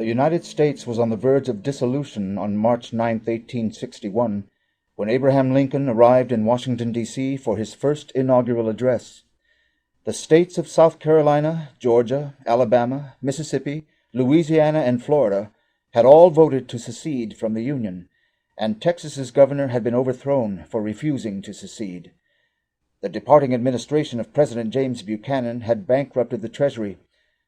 The United States was on the verge of dissolution on March 9, 1861, when Abraham Lincoln arrived in Washington, D.C. for his first inaugural address. The states of South Carolina, Georgia, Alabama, Mississippi, Louisiana, and Florida had all voted to secede from the Union, and Texas's governor had been overthrown for refusing to secede. The departing administration of President James Buchanan had bankrupted the Treasury,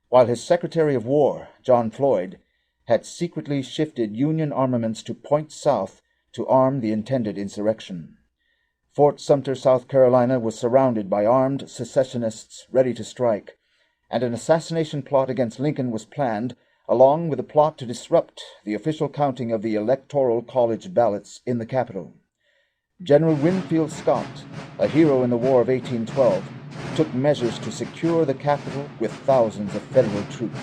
while his Secretary of War, John Floyd, had secretly shifted Union armaments to Point South to arm the intended insurrection. Fort Sumter, South Carolina, was surrounded by armed secessionists ready to strike, and an assassination plot against Lincoln was planned, along with a plot to disrupt the official counting of the Electoral College ballots in the capital. General Winfield Scott, a hero in the War of 1812, took measures to secure the capital with thousands of federal troops.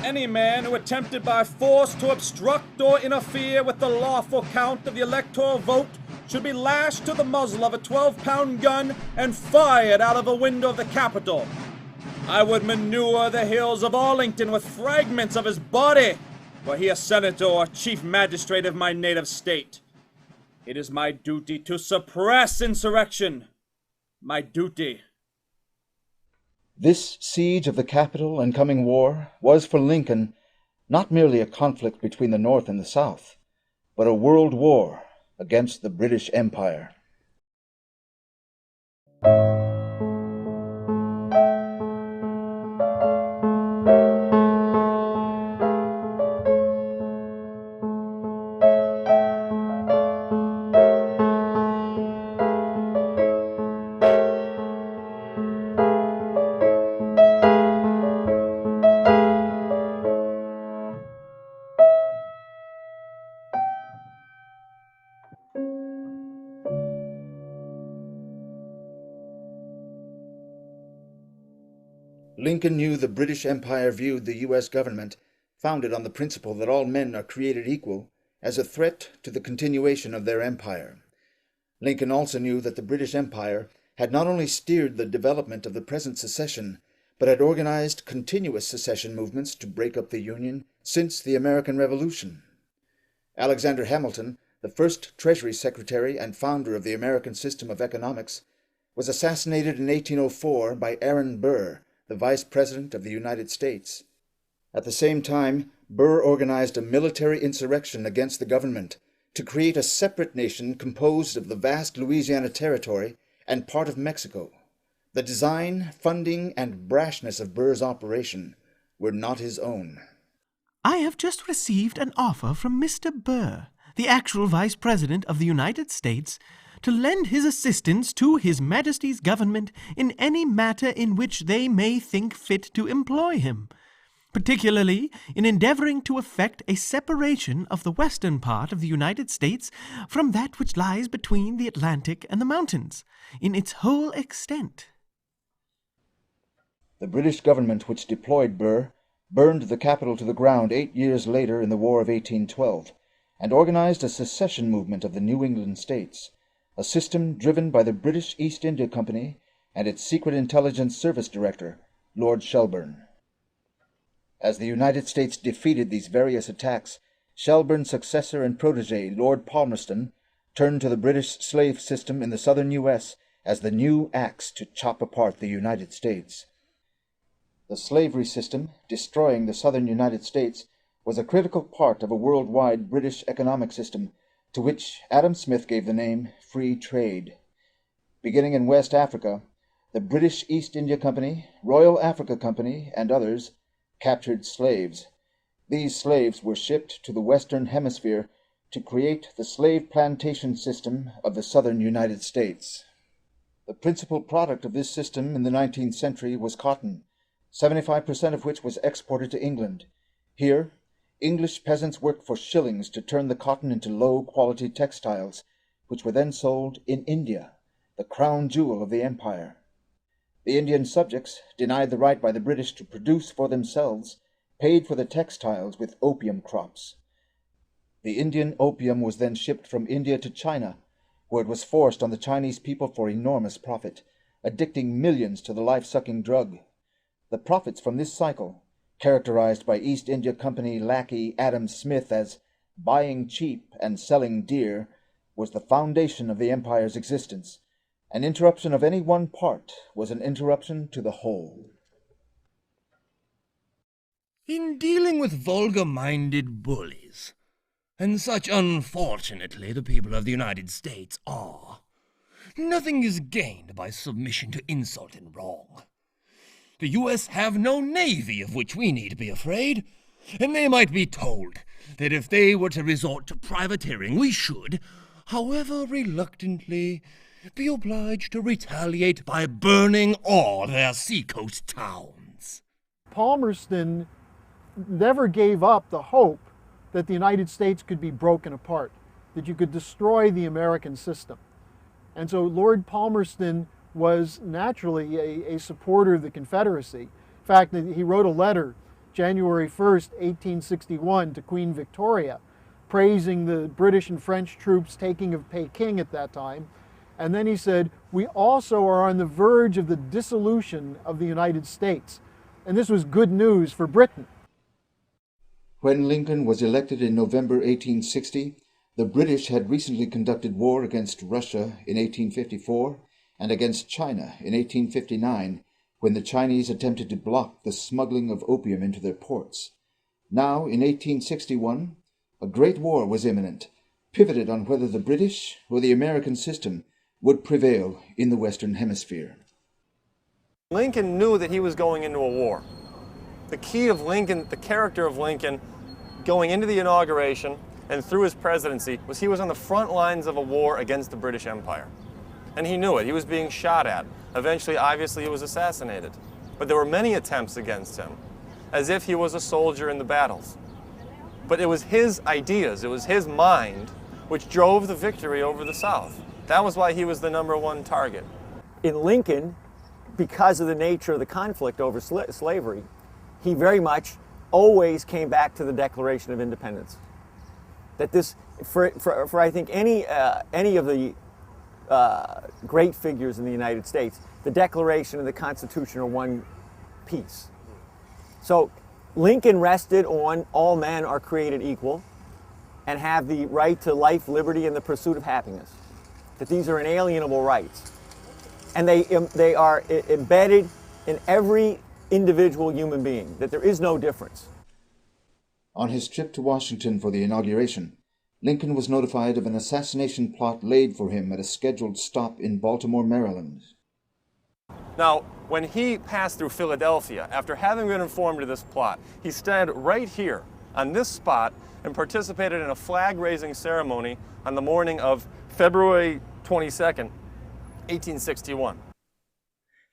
Any man who attempted by force to obstruct or interfere with the lawful count of the electoral vote should be lashed to the muzzle of a 12-pound gun and fired out of a window of the Capitol. I would manure the hills of Arlington with fragments of his body, were he a senator or chief magistrate of my native state. It is my duty to suppress insurrection. My duty. This siege of the Capitol and coming war was for Lincoln not merely a conflict between the North and the South, but a world war against the British Empire. Lincoln knew the British Empire viewed the U.S. government, founded on the principle that all men are created equal, as a threat to the continuation of their empire. Lincoln also knew that the British Empire had not only steered the development of the present secession, but had organized continuous secession movements to break up the Union since the American Revolution. Alexander Hamilton, the first Treasury Secretary and founder of the American system of economics, was assassinated in 1804 by Aaron Burr, the Vice President of the United States. At the same time, Burr organized a military insurrection against the government to create a separate nation composed of the vast Louisiana Territory and part of Mexico. The design, funding, and brashness of Burr's operation were not his own. I have just received an offer from Mr. Burr, the actual Vice President of the United States, to lend his assistance to His Majesty's government in any matter in which they may think fit to employ him, particularly in endeavoring to effect a separation of the western part of the United States from that which lies between the Atlantic and the mountains, in its whole extent. The British government which deployed Burr burned the capital to the ground 8 years later in the War of 1812, and organized a secession movement of the New England states, a system driven by the British East India Company and its Secret Intelligence Service Director, Lord Shelburne. As the United States defeated these various attacks, Shelburne's successor and protege, Lord Palmerston, turned to the British slave system in the southern U.S. as the new axe to chop apart the United States. The slavery system, destroying the southern United States, was a critical part of a worldwide British economic system to which Adam Smith gave the name Free Trade. Beginning in West Africa, the British East India Company, Royal Africa Company, and others captured slaves. These slaves were shipped to the Western Hemisphere to create the slave plantation system of the southern United States. The principal product of this system in the 19th century was cotton, 75% of which was exported to England. Here, English peasants worked for shillings to turn the cotton into low-quality textiles, which were then sold in India, the crown jewel of the empire. The Indian subjects, denied the right by the British to produce for themselves, paid for the textiles with opium crops. The Indian opium was then shipped from India to China, where it was forced on the Chinese people for enormous profit, addicting millions to the life-sucking drug. The profits from this cycle, characterized by East India Company lackey Adam Smith as buying cheap and selling dear, was the foundation of the empire's existence. An interruption of any one part was an interruption to the whole. In dealing with vulgar-minded bullies, and such unfortunately the people of the United States are, nothing is gained by submission to insult and wrong. The U.S. have no navy of which we need be afraid, and they might be told that if they were to resort to privateering, we should, however reluctantly, be obliged to retaliate by burning all their seacoast towns. Palmerston never gave up the hope that the United States could be broken apart, that you could destroy the American system. And so Lord Palmerston was naturally a supporter of the Confederacy. In fact, he wrote a letter January 1st, 1861 to Queen Victoria, praising the British and French troops taking of Peking at that time. And then he said, "We also are on the verge of the dissolution of the United States." And this was good news for Britain. When Lincoln was elected in November 1860, the British had recently conducted war against Russia in 1854 and against China in 1859, when the Chinese attempted to block the smuggling of opium into their ports. Now, in 1861, a great war was imminent, pivoted on whether the British or the American system would prevail in the Western Hemisphere. Lincoln knew that he was going into a war. The key of Lincoln, the character of Lincoln, going into the inauguration and through his presidency, was he was on the front lines of a war against the British Empire. And he knew it. He was being shot at. Eventually, obviously, he was assassinated. But there were many attempts against him, as if he was a soldier in the battles. But it was his ideas, it was his mind, which drove the victory over the South. That was why he was the #1 target. In Lincoln, because of the nature of the conflict over slavery, he very much always came back to the Declaration of Independence. That this, for I think any of the great figures in the United States, the Declaration and the Constitution are one piece. So Lincoln rested on all men are created equal and have the right to life, liberty, and the pursuit of happiness. That these are inalienable rights. And they are embedded in every individual human being, that there is no difference. On his trip to Washington for the inauguration, Lincoln was notified of an assassination plot laid for him at a scheduled stop in Baltimore, Maryland. Now, when he passed through Philadelphia, after having been informed of this plot, he stood right here on this spot and participated in a flag-raising ceremony on the morning of February 22nd, 1861.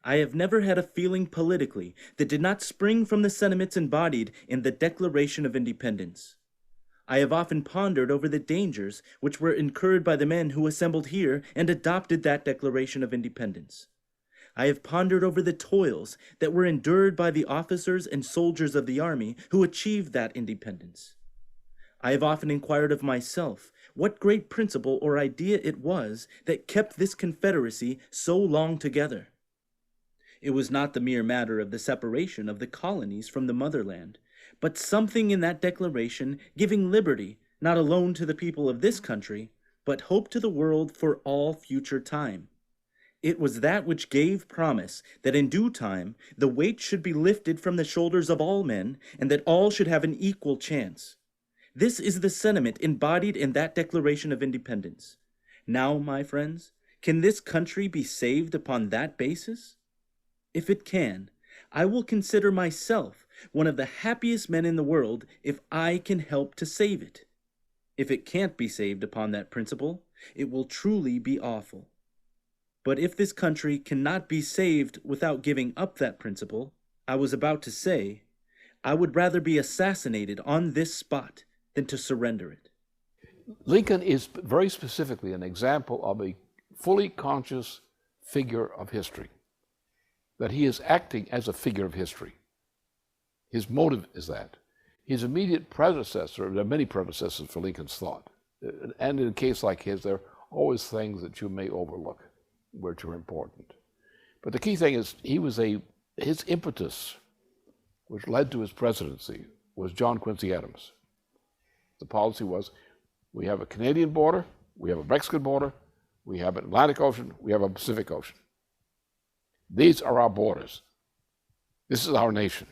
I have never had a feeling politically that did not spring from the sentiments embodied in the Declaration of Independence. I have often pondered over the dangers which were incurred by the men who assembled here and adopted that Declaration of Independence. I have pondered over the toils that were endured by the officers and soldiers of the army who achieved that independence. I have often inquired of myself what great principle or idea it was that kept this Confederacy so long together. It was not the mere matter of the separation of the colonies from the motherland, but something in that declaration giving liberty not alone to the people of this country, but hope to the world for all future time. It was that which gave promise that in due time the weight should be lifted from the shoulders of all men, and that all should have an equal chance. This is the sentiment embodied in that Declaration of Independence. Now, my friends, can this country be saved upon that basis? If it can, I will consider myself one of the happiest men in the world if I can help to save it. If it can't be saved upon that principle, it will truly be awful. But if this country cannot be saved without giving up that principle, I was about to say, I would rather be assassinated on this spot than to surrender it. Lincoln is very specifically an example of a fully conscious figure of history, that he is acting as a figure of history. His motive is that. His immediate predecessor, there are many predecessors for Lincoln's thought, and in a case like his, there are always things that you may overlook, which are important. But the key thing is his impetus which led to his presidency was John Quincy Adams. The policy was, we have a Canadian border, we have a Mexican border, we have an Atlantic Ocean, we have a Pacific Ocean. These are our borders. This is our nation.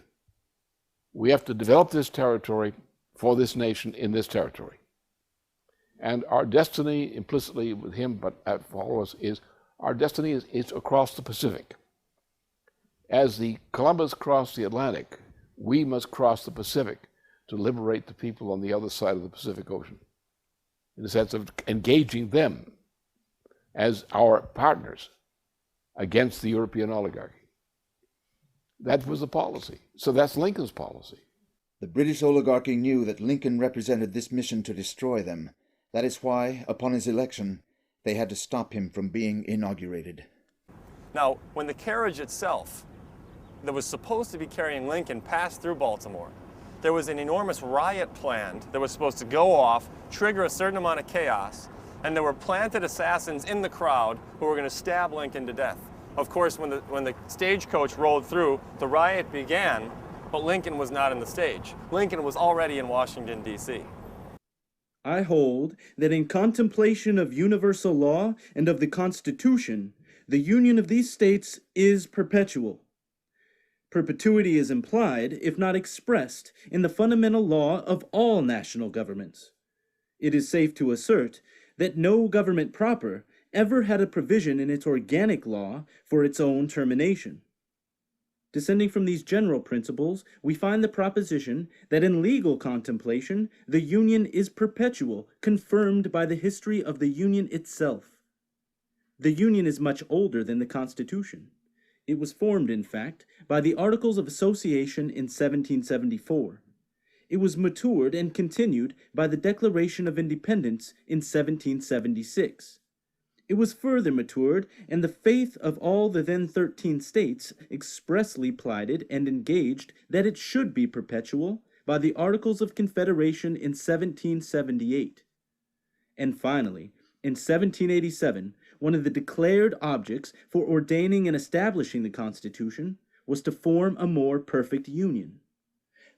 We have to develop this territory for this nation in this territory. And our destiny, implicitly with him, but for all of us, is our destiny is across the Pacific. As the Columbus crossed the Atlantic, we must cross the Pacific to liberate the people on the other side of the Pacific Ocean, in the sense of engaging them as our partners against the European oligarchy. That was the policy. So that's Lincoln's policy. The British oligarchy knew that Lincoln represented this mission to destroy them. That is why, upon his election, they had to stop him from being inaugurated. Now, when the carriage itself that was supposed to be carrying Lincoln passed through Baltimore, there was an enormous riot planned that was supposed to go off, trigger a certain amount of chaos, and there were planted assassins in the crowd who were going to stab Lincoln to death. Of course, when the stagecoach rolled through, the riot began, but Lincoln was not in the stage. Lincoln was already in Washington, D.C. I hold that in contemplation of universal law and of the Constitution, the union of these states is perpetual. Perpetuity is implied, if not expressed, in the fundamental law of all national governments. It is safe to assert that no government proper ever had a provision in its organic law for its own termination. Descending from these general principles, we find the proposition that in legal contemplation, the Union is perpetual, confirmed by the history of the Union itself. The Union is much older than the Constitution. It was formed, in fact, by the Articles of Association in 1774. It was matured and continued by the Declaration of Independence in 1776. It was further matured, and the faith of all the then 13 states expressly plighted and engaged that it should be perpetual by the Articles of Confederation in 1778. And finally, in 1787, one of the declared objects for ordaining and establishing the Constitution was to form a more perfect union.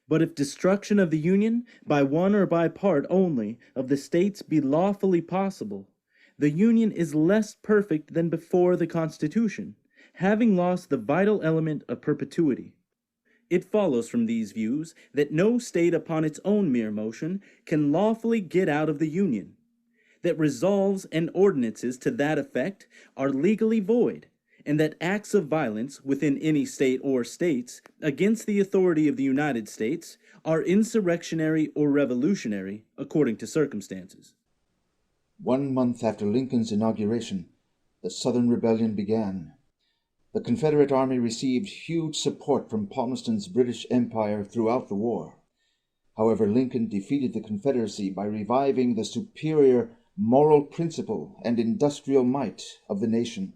But if destruction of the Union, by one or by part only, of the states be lawfully possible, the Union is less perfect than before the Constitution, having lost the vital element of perpetuity. It follows from these views that no state upon its own mere motion can lawfully get out of the Union, that resolves and ordinances to that effect are legally void, and that acts of violence within any state or states against the authority of the United States are insurrectionary or revolutionary according to circumstances. 1 month after Lincoln's inauguration, the Southern Rebellion began. The Confederate Army received huge support from Palmerston's British Empire throughout the war. However, Lincoln defeated the Confederacy by reviving the superior moral principle and industrial might of the nation.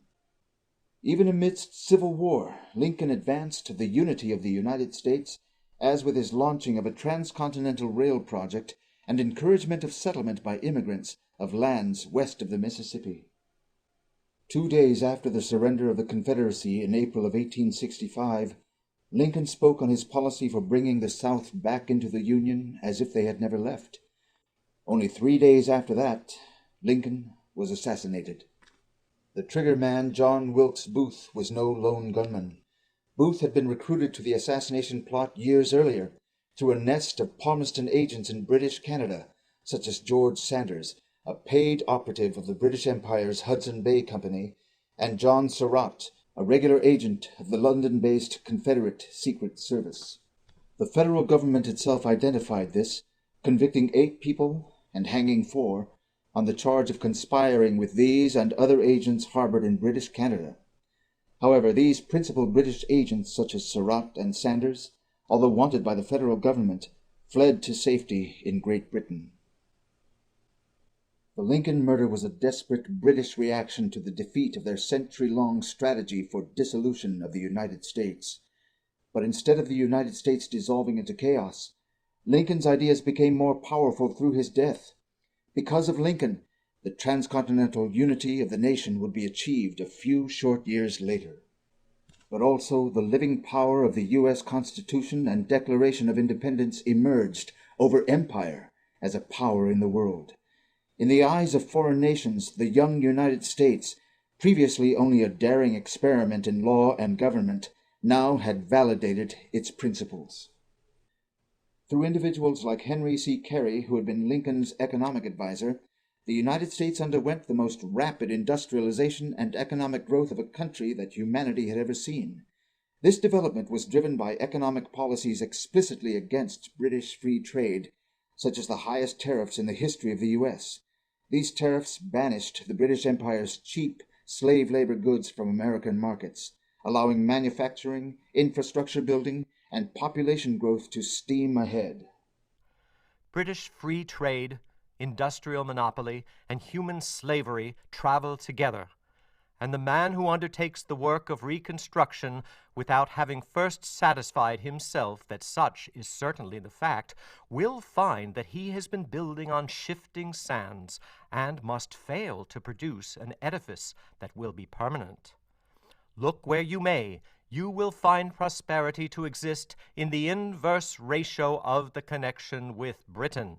Even amidst civil war, Lincoln advanced the unity of the United States, as with his launching of a transcontinental rail project and encouragement of settlement by immigrants of lands west of the Mississippi. 2 days after the surrender of the Confederacy in April of 1865, Lincoln spoke on his policy for bringing the South back into the Union as if they had never left. Only 3 days after that, Lincoln was assassinated. The trigger man, John Wilkes Booth, was no lone gunman. Booth had been recruited to the assassination plot years earlier through a nest of Palmerston agents in British Canada, such as George Sanders, a paid operative of the British Empire's Hudson Bay Company, and John Surratt, a regular agent of the London-based Confederate Secret Service. The federal government itself identified this, convicting 8 people and hanging 4 on the charge of conspiring with these and other agents harbored in British Canada. However, these principal British agents, such as Surratt and Sanders, although wanted by the federal government, fled to safety in Great Britain. The Lincoln murder was a desperate British reaction to the defeat of their century-long strategy for dissolution of the United States. But instead of the United States dissolving into chaos, Lincoln's ideas became more powerful through his death. Because of Lincoln, the transcontinental unity of the nation would be achieved a few short years later. but also the living power of the U.S. Constitution and Declaration of Independence emerged over empire as a power in the world. In the eyes of foreign nations, the young United States, previously only a daring experiment in law and government, now had validated its principles. Through individuals like Henry C. Carey, who had been Lincoln's economic advisor, the United States underwent the most rapid industrialization and economic growth of a country that humanity had ever seen. This development was driven by economic policies explicitly against British free trade, such as the highest tariffs in the history of the U.S. These tariffs banished the British Empire's cheap slave labor goods from American markets, allowing manufacturing, infrastructure building, and population growth to steam ahead. British free trade, industrial monopoly, and human slavery travel together, and the man who undertakes the work of reconstruction without having first satisfied himself that such is certainly the fact, will find that he has been building on shifting sands and must fail to produce an edifice that will be permanent. Look where you may, you will find prosperity to exist in the inverse ratio of the connection with Britain.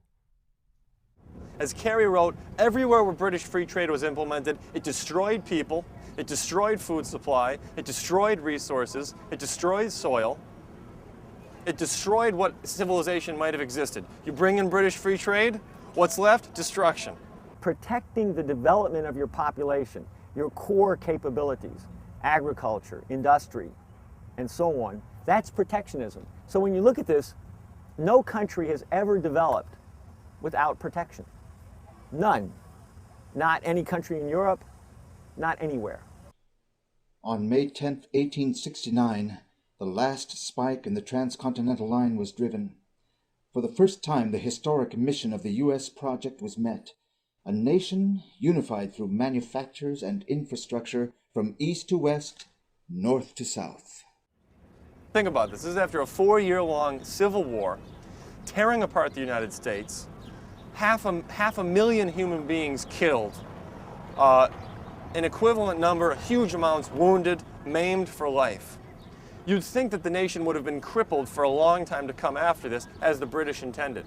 As Carey wrote, everywhere where British free trade was implemented, it destroyed people, it destroyed food supply, it destroyed resources, it destroyed soil, it destroyed what civilization might have existed. You bring in British free trade, what's left? Destruction. Protecting the development of your population, your core capabilities, agriculture, industry, and so on, that's protectionism. So when you look at this, no country has ever developed without protection. None. Not any country in Europe, not anywhere. On May 10, 1869, the last spike in the transcontinental line was driven. For the first time, the historic mission of the U.S. project was met. A nation unified through manufactures and infrastructure from east to west, north to south. Think about this. This is after a 4-year-long civil war, tearing apart the United States, half a million human beings killed, an equivalent number, huge amounts wounded, maimed for life. You'd think that the nation would have been crippled for a long time to come after this, as the British intended.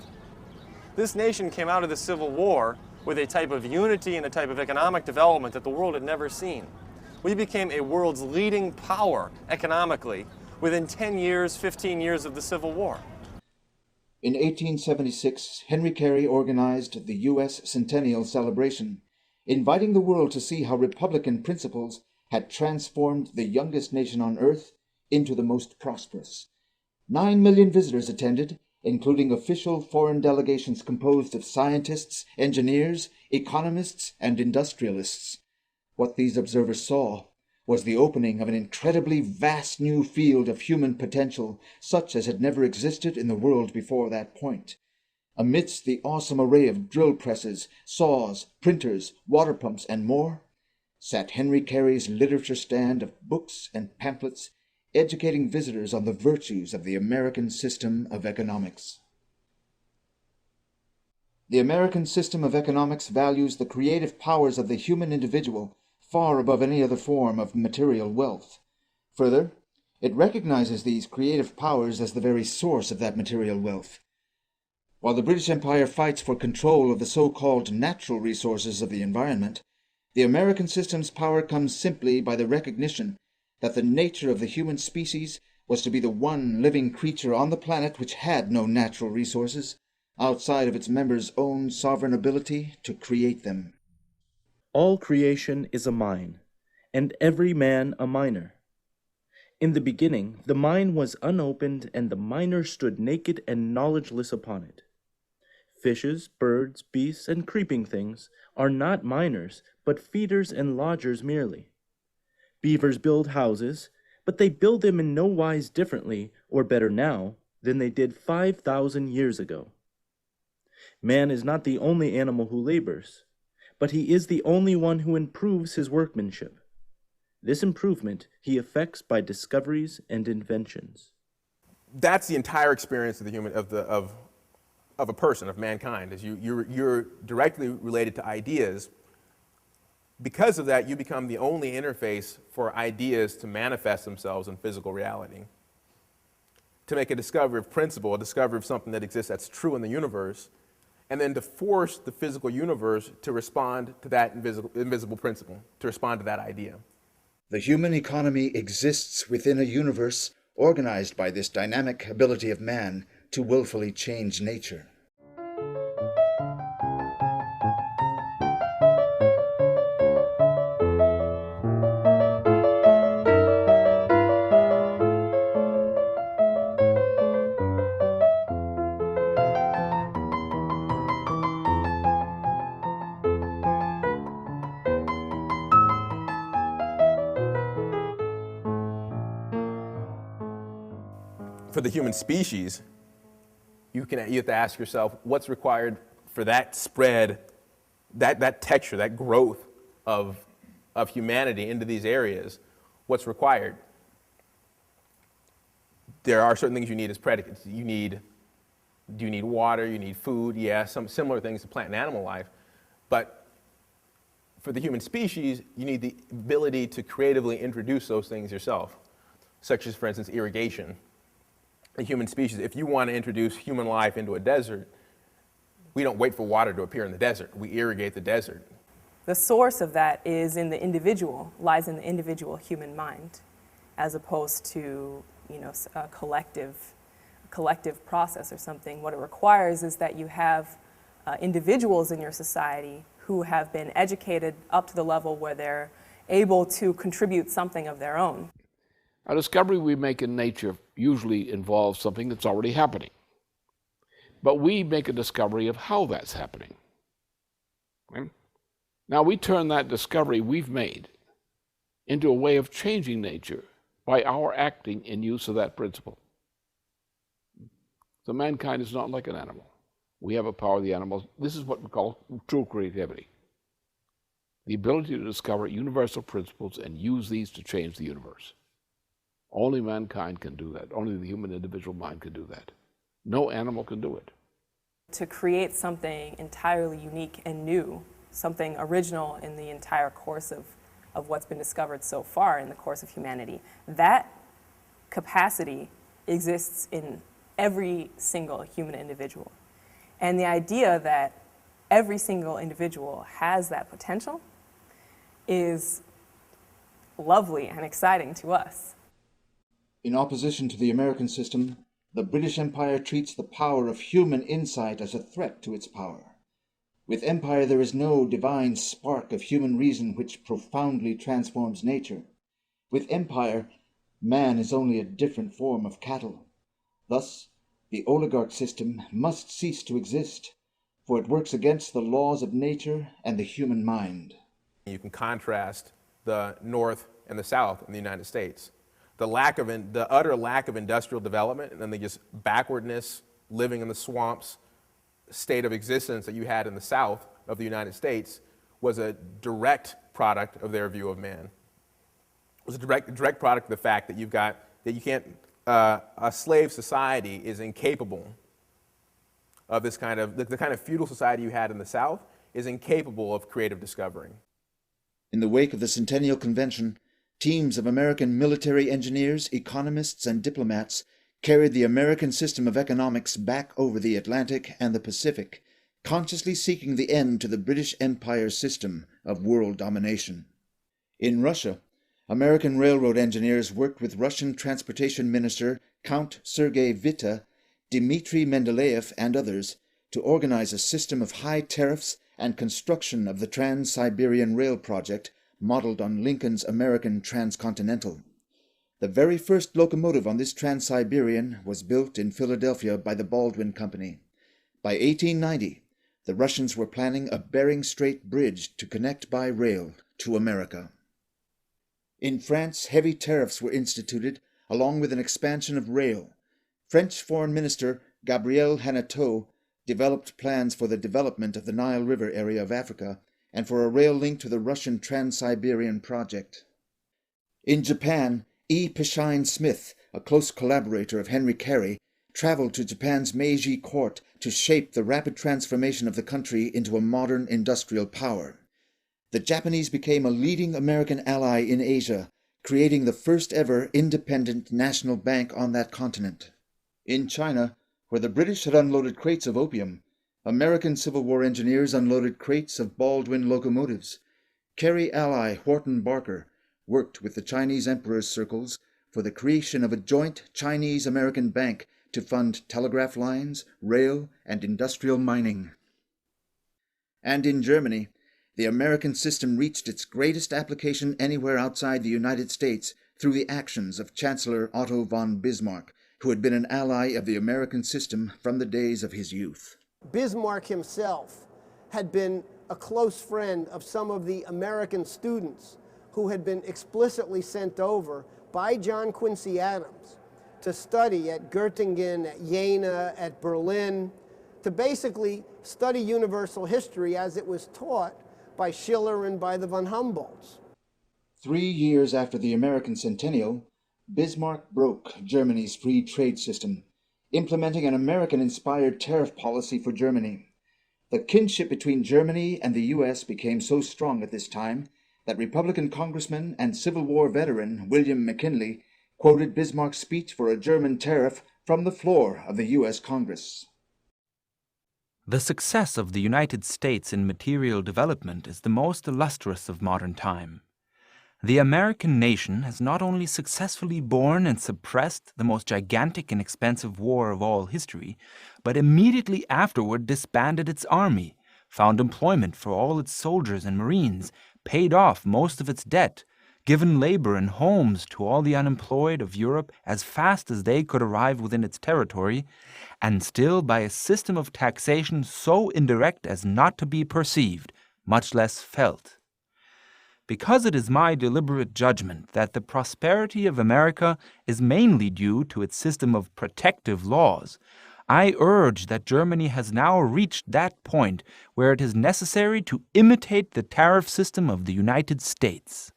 This nation came out of the Civil War with a type of unity and a type of economic development that the world had never seen. We became a world's leading power economically within 10 years, 15 years of the Civil War. In 1876, Henry Carey organized the U.S. Centennial Celebration, inviting the world to see how Republican principles had transformed the youngest nation on earth into the most prosperous. 9 million visitors attended, including official foreign delegations composed of scientists, engineers, economists, and industrialists. What these observers saw was the opening of an incredibly vast new field of human potential, such as had never existed in the world before that point. Amidst the awesome array of drill presses, saws, printers, water pumps, and more, sat Henry Carey's literature stand of books and pamphlets, educating visitors on the virtues of the American system of economics. The American system of economics values the creative powers of the human individual far above any other form of material wealth. Further, it recognizes these creative powers as the very source of that material wealth. While the British Empire fights for control of the so-called natural resources of the environment, the American system's power comes simply by the recognition that the nature of the human species was to be the one living creature on the planet which had no natural resources, outside of its members' own sovereign ability to create them. All creation is a mine, and every man a miner. In the beginning, the mine was unopened, and the miner stood naked and knowledgeless upon it. Fishes, birds, beasts, and creeping things are not miners, but feeders and lodgers merely. Beavers build houses, but they build them in no wise differently, or better now, than they did 5,000 years ago. Man is not the only animal who labors, but he is the only one who improves his workmanship. This improvement he effects by discoveries and inventions. That's the entire experience of the human of a person, of mankind. Is you're directly related to ideas Because of that, you become the only interface for ideas to manifest themselves in physical reality. To make a discovery of principle, a discovery of something that exists that's true in the universe, and then to force the physical universe to respond to that invisible principle, to respond to that idea. The human economy exists within a universe organized by this dynamic ability of man to willfully change nature. For the human species, you have to ask yourself, what's required for that spread, that texture, that growth of humanity into these areas? What's required? There are certain things you need as predicates. Do you need water? You need food? Yeah, some similar things to plant and animal life. But for the human species, you need the ability to creatively introduce those things yourself, such as, for instance, irrigation. The human species, if you want to introduce human life into a desert, we don't wait for water to appear in the desert. We irrigate the desert. The source of that is in the individual, lies in the individual human mind, as opposed to, a collective process or something. What it requires is that you have individuals in your society who have been educated up to the level where they're able to contribute something of their own. A discovery we make in nature usually involves something that's already happening. But we make a discovery of how that's happening. Okay? Now we turn that discovery we've made into a way of changing nature by our acting in use of that principle. So mankind is not like an animal. We have a power of the animals. This is what we call true creativity. The ability to discover universal principles and use these to change the universe. Only mankind can do that. Only the human individual mind can do that. No animal can do it. To create something entirely unique and new, something original in the entire course of what's been discovered so far in the course of humanity, that capacity exists in every single human individual. And the idea that every single individual has that potential is lovely and exciting to us. In opposition to the American system, the British Empire treats the power of human insight as a threat to its power. With empire there is no divine spark of human reason which profoundly transforms nature. With empire, man is only a different form of cattle. Thus, the oligarch system must cease to exist, for it works against the laws of nature and the human mind. You can contrast the North and the South in the United States. The utter lack of industrial development and then the just backwardness, living in the swamps state of existence that you had in the South of the United States was a direct product of their view of man. It was a direct product of the fact that a slave society is incapable of this kind of, the kind of feudal society you had in the South is incapable of creative discovery. In the wake of the Centennial Convention, teams of American military engineers, economists, and diplomats carried the American system of economics back over the Atlantic and the Pacific, consciously seeking the end to the British Empire's system of world domination. In Russia, American railroad engineers worked with Russian Transportation Minister Count Sergei Witte, Dmitry Mendeleev, and others to organize a system of high tariffs and construction of the Trans-Siberian Rail project modeled on Lincoln's American Transcontinental. The very first locomotive on this Trans-Siberian was built in Philadelphia by the Baldwin Company. By 1890, the Russians were planning a Bering Strait bridge to connect by rail to America. In France, heavy tariffs were instituted, along with an expansion of rail. French Foreign Minister Gabriel Hanotaux developed plans for the development of the Nile River area of Africa and for a rail link to the Russian Trans-Siberian project. In Japan, E. Pishine Smith, a close collaborator of Henry Carey, traveled to Japan's Meiji court to shape the rapid transformation of the country into a modern industrial power. the Japanese became a leading American ally in Asia, creating the first ever independent national bank on that continent. In China, where the British had unloaded crates of opium, American Civil War engineers unloaded crates of Baldwin locomotives. Kerry ally Wharton Barker worked with the Chinese emperor's circles for the creation of a joint Chinese-American bank to fund telegraph lines, rail, and industrial mining. And in Germany, the American system reached its greatest application anywhere outside the United States through the actions of Chancellor Otto von Bismarck, who had been an ally of the American system from the days of his youth. Bismarck himself had been a close friend of some of the American students who had been explicitly sent over by John Quincy Adams to study at Göttingen, at Jena, at Berlin, to basically study universal history as it was taught by Schiller and by the von Humboldts. 3 years after the American centennial, Bismarck broke Germany's free trade system, implementing an American-inspired tariff policy for Germany. The kinship between Germany and the U.S. became so strong at this time that Republican congressman and Civil War veteran William McKinley quoted Bismarck's speech for a German tariff from the floor of the U.S. Congress. The success of the United States in material development is the most illustrious of modern time. The American nation has not only successfully borne and suppressed the most gigantic and expensive war of all history, but immediately afterward disbanded its army, found employment for all its soldiers and marines, paid off most of its debt, given labor and homes to all the unemployed of Europe as fast as they could arrive within its territory, and still by a system of taxation so indirect as not to be perceived, much less felt. Because it is my deliberate judgment that the prosperity of America is mainly due to its system of protective laws, I urge that Germany has now reached that point where it is necessary to imitate the tariff system of the United States.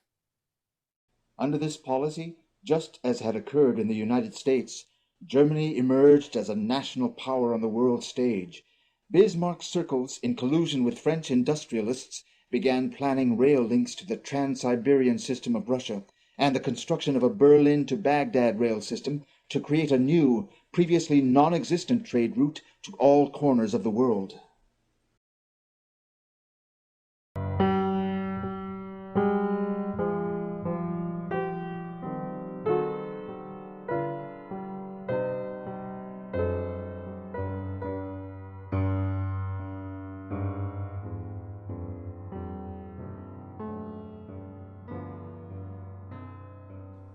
Under this policy, just as had occurred in the United States, Germany emerged as a national power on the world stage. Bismarck's circles, in collusion with French industrialists, began planning rail links to the Trans-Siberian system of Russia and the construction of a Berlin to Baghdad rail system to create a new, previously non-existent trade route to all corners of the world.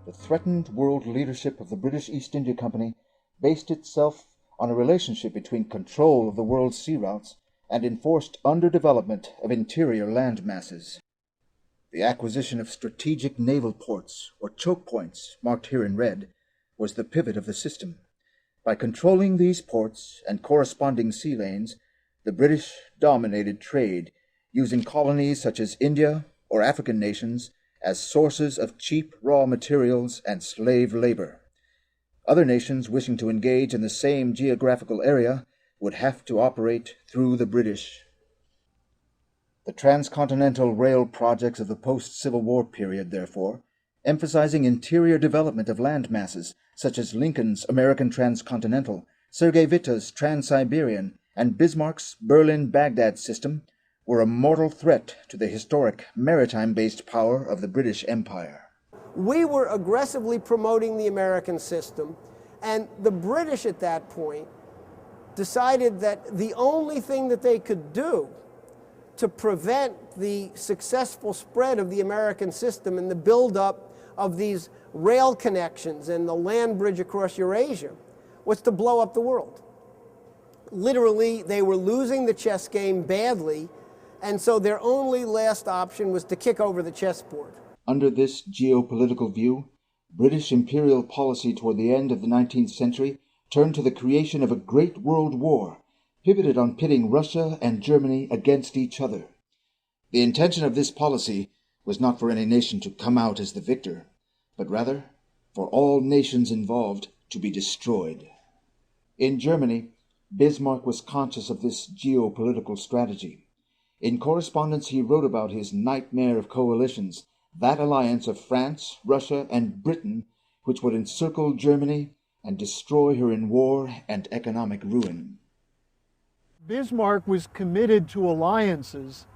The threatened world leadership of the British East India Company based itself on a relationship between control of the world's sea routes and enforced underdevelopment of interior land masses. The acquisition of strategic naval ports, or choke points, marked here in red, was the pivot of the system. By controlling these ports and corresponding sea lanes, the British dominated trade, using colonies such as India or African nations as sources of cheap raw materials and slave labor. Other nations wishing to engage in the same geographical area would have to operate through the British. The transcontinental rail projects of the post-Civil War period, therefore, emphasizing interior development of land masses such as Lincoln's American Transcontinental, Sergei Witta's Trans-Siberian, and Bismarck's Berlin-Baghdad system, were a mortal threat to the historic maritime-based power of the British Empire. We were aggressively promoting the American system, and the British at that point decided that the only thing that they could do to prevent the successful spread of the American system and the buildup of these rail connections and the land bridge across Eurasia was to blow up the world. Literally, they were losing the chess game badly, and so their only last option was to kick over the chessboard. Under this geopolitical view, British imperial policy toward the end of the 19th century turned to the creation of a great world war, pivoted on pitting Russia and Germany against each other. The intention of this policy was not for any nation to come out as the victor, but rather for all nations involved to be destroyed. In Germany, Bismarck was conscious of this geopolitical strategy. In correspondence he wrote about his nightmare of coalitions, that alliance of France, Russia, and Britain, which would encircle Germany and destroy her in war and economic ruin. Bismarck was committed to alliances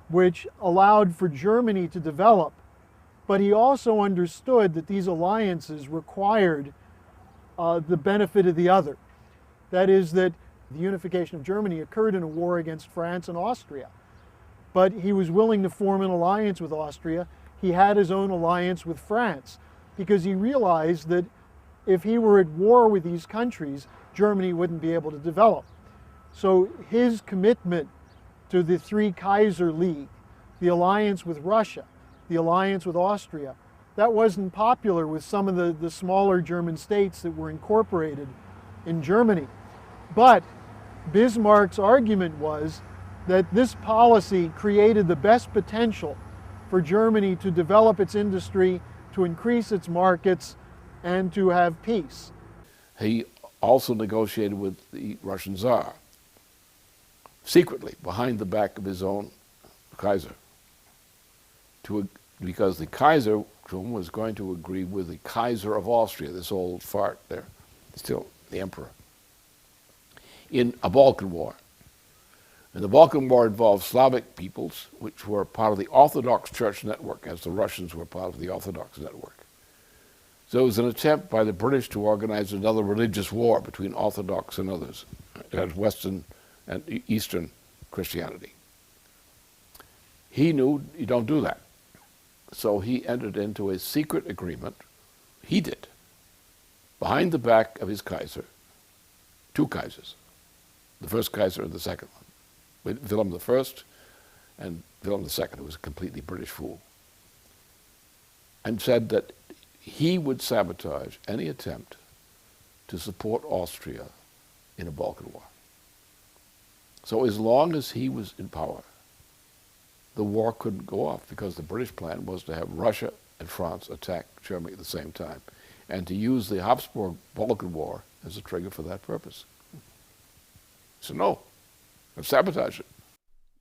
which allowed for Germany to develop, but he also understood that these alliances required the benefit of the other. That is, that the unification of Germany occurred in a war against France and Austria. But he was willing to form an alliance with Austria. He had his own alliance with France because he realized that if he were at war with these countries, Germany wouldn't be able to develop. So his commitment to the Three Kaiser League, the alliance with Russia, the alliance with Austria, that wasn't popular with some of the smaller German states that were incorporated in Germany. But Bismarck's argument was that this policy created the best potential for Germany to develop its industry, to increase its markets, and to have peace. He also negotiated with the Russian Tsar, secretly, behind the back of his own Kaiser, because the Kaiser was going to agree with the Kaiser of Austria, this old fart there, still the emperor, in a Balkan War. And the Balkan War involved Slavic peoples, which were part of the Orthodox Church network, as the Russians were part of the Orthodox network. So it was an attempt by the British to organize another religious war between Orthodox and others, as Western and Eastern Christianity. He knew you don't do that. So he entered into a secret agreement, he did, behind the back of his Kaiser, two Kaisers, the first Kaiser and the second one. Wilhelm I and Wilhelm II, who was a completely British fool, and said that he would sabotage any attempt to support Austria in a Balkan War. So as long as he was in power, the war couldn't go off because the British plan was to have Russia and France attack Germany at the same time and to use the Habsburg Balkan War as a trigger for that purpose. So no. Of sabotage it.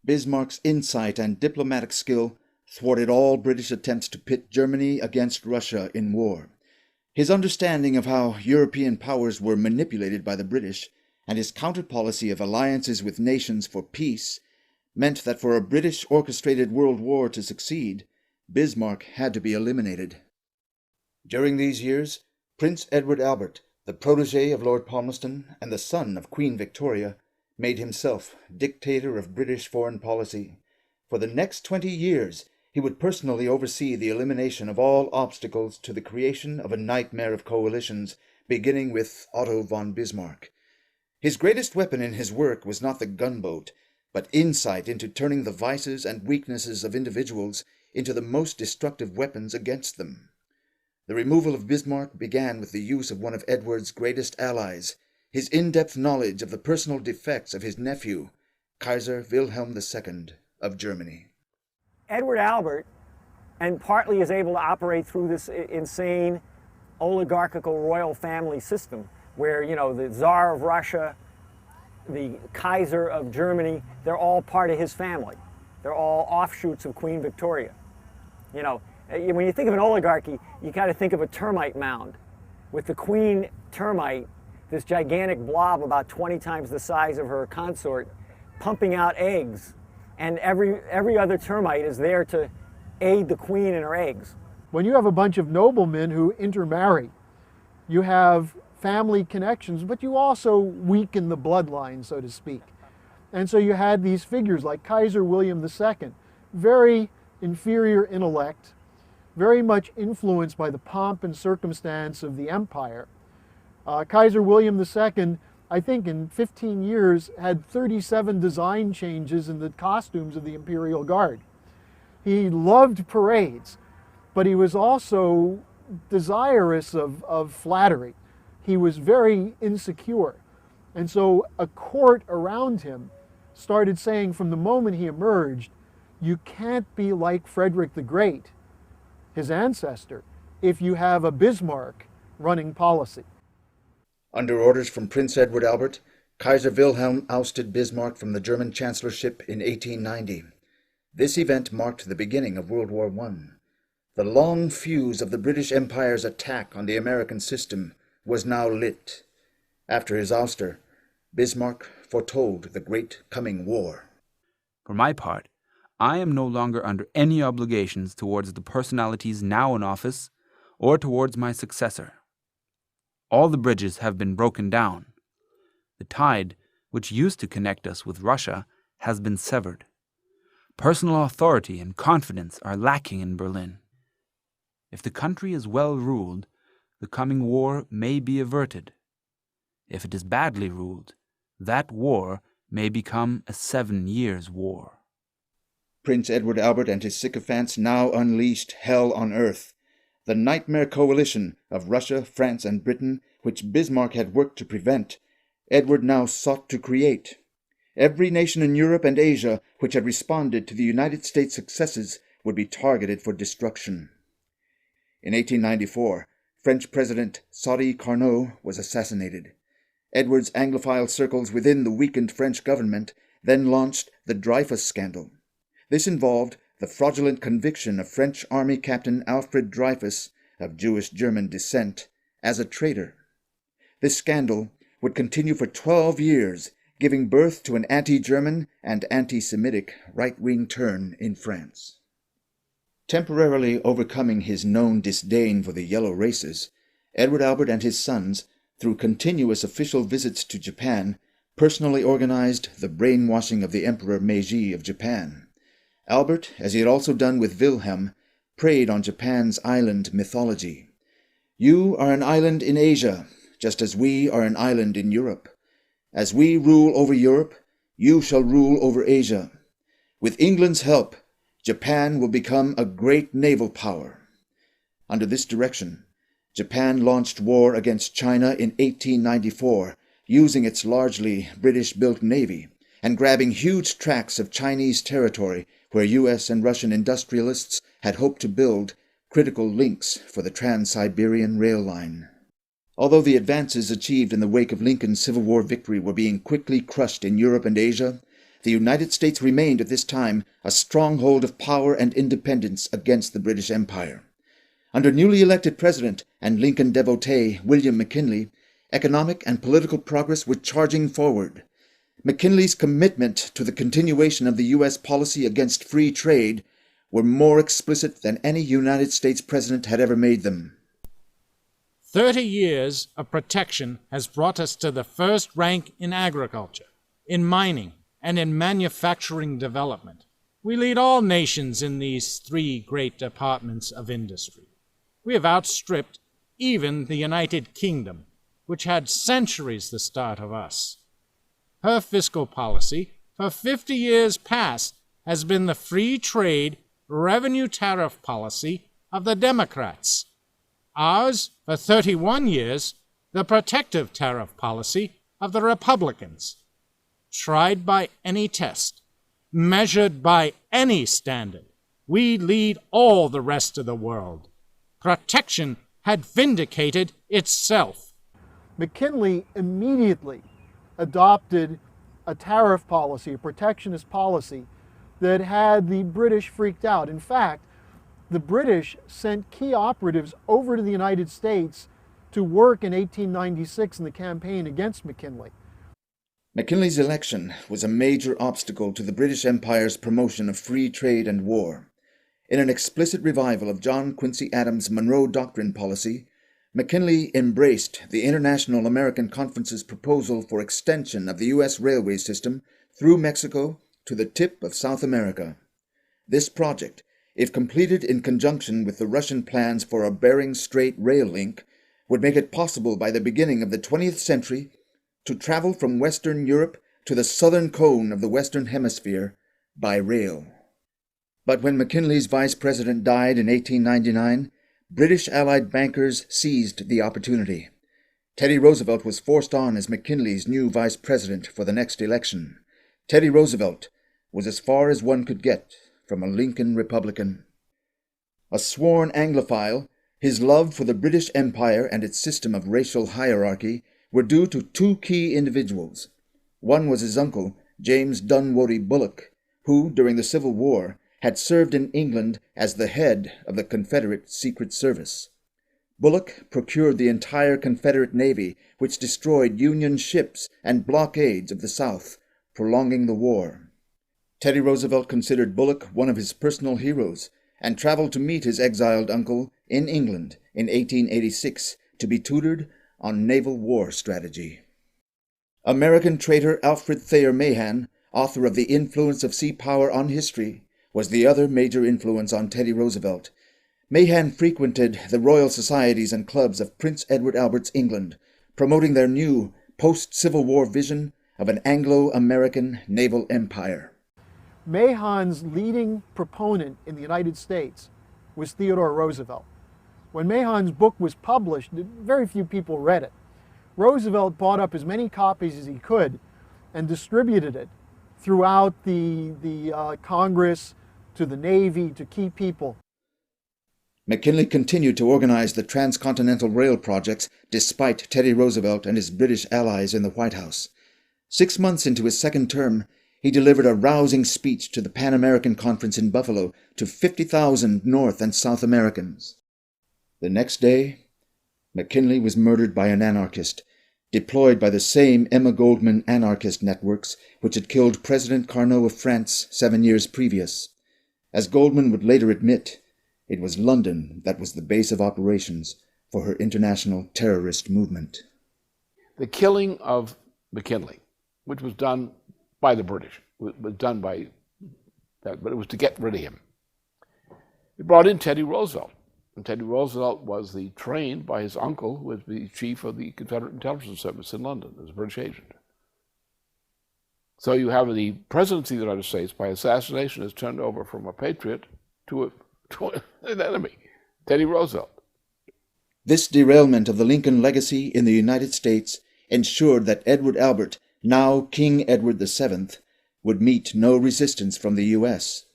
Bismarck's insight and diplomatic skill thwarted all British attempts to pit Germany against Russia in war. His understanding of how European powers were manipulated by the British and his counter-policy of alliances with nations for peace meant that for a British orchestrated world war to succeed, Bismarck had to be eliminated. During these years, Prince Edward Albert, the protege of Lord Palmerston and the son of Queen Victoria, made himself dictator of British foreign policy. For the next 20 years, he would personally oversee the elimination of all obstacles to the creation of a nightmare of coalitions, beginning with Otto von Bismarck. His greatest weapon in his work was not the gunboat, but insight into turning the vices and weaknesses of individuals into the most destructive weapons against them. The removal of Bismarck began with the use of one of Edward's greatest allies, his in-depth knowledge of the personal defects of his nephew, Kaiser Wilhelm II of Germany. Edward Albert, and partly is able to operate through this insane oligarchical royal family system where, you know, the Tsar of Russia, the Kaiser of Germany, they're all part of his family. They're all offshoots of Queen Victoria. You know, when you think of an oligarchy, you got to think of a termite mound. With the Queen termite, this gigantic blob about 20 times the size of her consort, pumping out eggs, and every other termite is there to aid the queen in her eggs. When you have a bunch of noblemen who intermarry, you have family connections, but you also weaken the bloodline, so to speak. And so you had these figures like Kaiser William II, very inferior intellect, very much influenced by the pomp and circumstance of the empire. Kaiser William II, I think in 15 years, had 37 design changes in the costumes of the Imperial Guard. He loved parades, but he was also desirous of flattery. He was very insecure. And so a court around him started saying from the moment he emerged, you can't be like Frederick the Great, his ancestor, if you have a Bismarck running policy. Under orders from Prince Edward Albert, Kaiser Wilhelm ousted Bismarck from the German chancellorship in 1890. This event marked the beginning of World War I. The long fuse of the British Empire's attack on the American system was now lit. After his ouster, Bismarck foretold the great coming war. For my part, I am no longer under any obligations towards the personalities now in office or towards my successor. All the bridges have been broken down. The tide, which used to connect us with Russia, has been severed. Personal authority and confidence are lacking in Berlin. If the country is well ruled, the coming war may be averted. If it is badly ruled, that war may become a 7 years' war. Prince Edward Albert and his sycophants now unleashed hell on earth. The nightmare coalition of Russia, France, and Britain, which Bismarck had worked to prevent, Edward now sought to create. Every nation in Europe and Asia which had responded to the United States' successes would be targeted for destruction. In 1894, French President Sadi Carnot was assassinated. Edward's Anglophile circles within the weakened French government then launched the Dreyfus Scandal. This involved the fraudulent conviction of French Army Captain Alfred Dreyfus, of Jewish-German descent, as a traitor. This scandal would continue for 12 years, giving birth to an anti-German and anti-Semitic right-wing turn in France. Temporarily overcoming his known disdain for the yellow races, Edward Albert and his sons, through continuous official visits to Japan, personally organized the brainwashing of the Emperor Meiji of Japan. Albert, as he had also done with Wilhelm, preyed on Japan's island mythology. You are an island in Asia, just as we are an island in Europe. As we rule over Europe, you shall rule over Asia. With England's help, Japan will become a great naval power. Under this direction, Japan launched war against China in 1894, using its largely British-built navy, and grabbing huge tracts of Chinese territory where U.S. and Russian industrialists had hoped to build critical links for the Trans-Siberian Rail Line. Although the advances achieved in the wake of Lincoln's Civil War victory were being quickly crushed in Europe and Asia, the United States remained at this time a stronghold of power and independence against the British Empire. Under newly elected President and Lincoln devotee William McKinley, economic and political progress were charging forward. McKinley's commitment to the continuation of the U.S. policy against free trade were more explicit than any United States president had ever made them. 30 years of protection has brought us to the first rank in agriculture, in mining, and in manufacturing development. We lead all nations in these 3 great departments of industry. We have outstripped even the United Kingdom, which had centuries the start of us. Her fiscal policy for 50 years past has been the free trade, revenue tariff policy of the Democrats. Ours, for 31 years, the protective tariff policy of the Republicans. Tried by any test, measured by any standard, we lead all the rest of the world. Protection had vindicated itself. McKinley immediately adopted a tariff policy, a protectionist policy, that had the British freaked out. In fact, the British sent key operatives over to the United States to work in 1896 in the campaign against McKinley. McKinley's election was a major obstacle to the British Empire's promotion of free trade and war. In an explicit revival of John Quincy Adams' Monroe Doctrine policy, McKinley embraced the International American Conference's proposal for extension of the U.S. railway system through Mexico to the tip of South America. This project, if completed in conjunction with the Russian plans for a Bering Strait rail link, would make it possible by the beginning of the 20th century to travel from Western Europe to the southern cone of the Western Hemisphere by rail. But when McKinley's vice president died in 1899, British Allied bankers seized the opportunity. Teddy Roosevelt was forced on as McKinley's new vice president for the next election. Teddy Roosevelt was as far as one could get from a Lincoln Republican. A sworn Anglophile, his love for the British Empire and its system of racial hierarchy were due to 2 key individuals, One was his uncle, James Dunwoody Bulloch, who, during the Civil War, had served in England as the head of the Confederate Secret Service. Bulloch procured the entire Confederate Navy, which destroyed Union ships and blockades of the South, prolonging the war. Teddy Roosevelt considered Bulloch one of his personal heroes, and traveled to meet his exiled uncle in England in 1886 to be tutored on naval war strategy. American traitor Alfred Thayer Mahan, author of The Influence of Sea Power on History, was the other major influence on Teddy Roosevelt. Mahan frequented the Royal Societies and clubs of Prince Edward Albert's England, promoting their new post-Civil War vision of an Anglo-American naval empire. Mahan's leading proponent in the United States was Theodore Roosevelt. When Mahan's book was published, very few people read it. Roosevelt bought up as many copies as he could and distributed it throughout the Congress, to the Navy, to key people. McKinley continued to organize the transcontinental rail projects despite Teddy Roosevelt and his British allies in the White House. 6 months into his second term, he delivered a rousing speech to the Pan American Conference in Buffalo to 50,000 North and South Americans. The next day, McKinley was murdered by an anarchist, deployed by the same Emma Goldman anarchist networks which had killed President Carnot of France 7 years previous. As Goldman would later admit, it was London that was the base of operations for her international terrorist movement. The killing of McKinley, which was done by the British, was done by that, but it was to get rid of him. It brought in Teddy Roosevelt. And Teddy Roosevelt was trained by his uncle, who was the chief of the Confederate Intelligence Service in London, as a British agent. So you have the presidency of the United States, by assassination, is turned over from a patriot to an enemy, Teddy Roosevelt. This derailment of the Lincoln legacy in the United States ensured that Edward Albert, now King Edward VII, would meet no resistance from the U.S.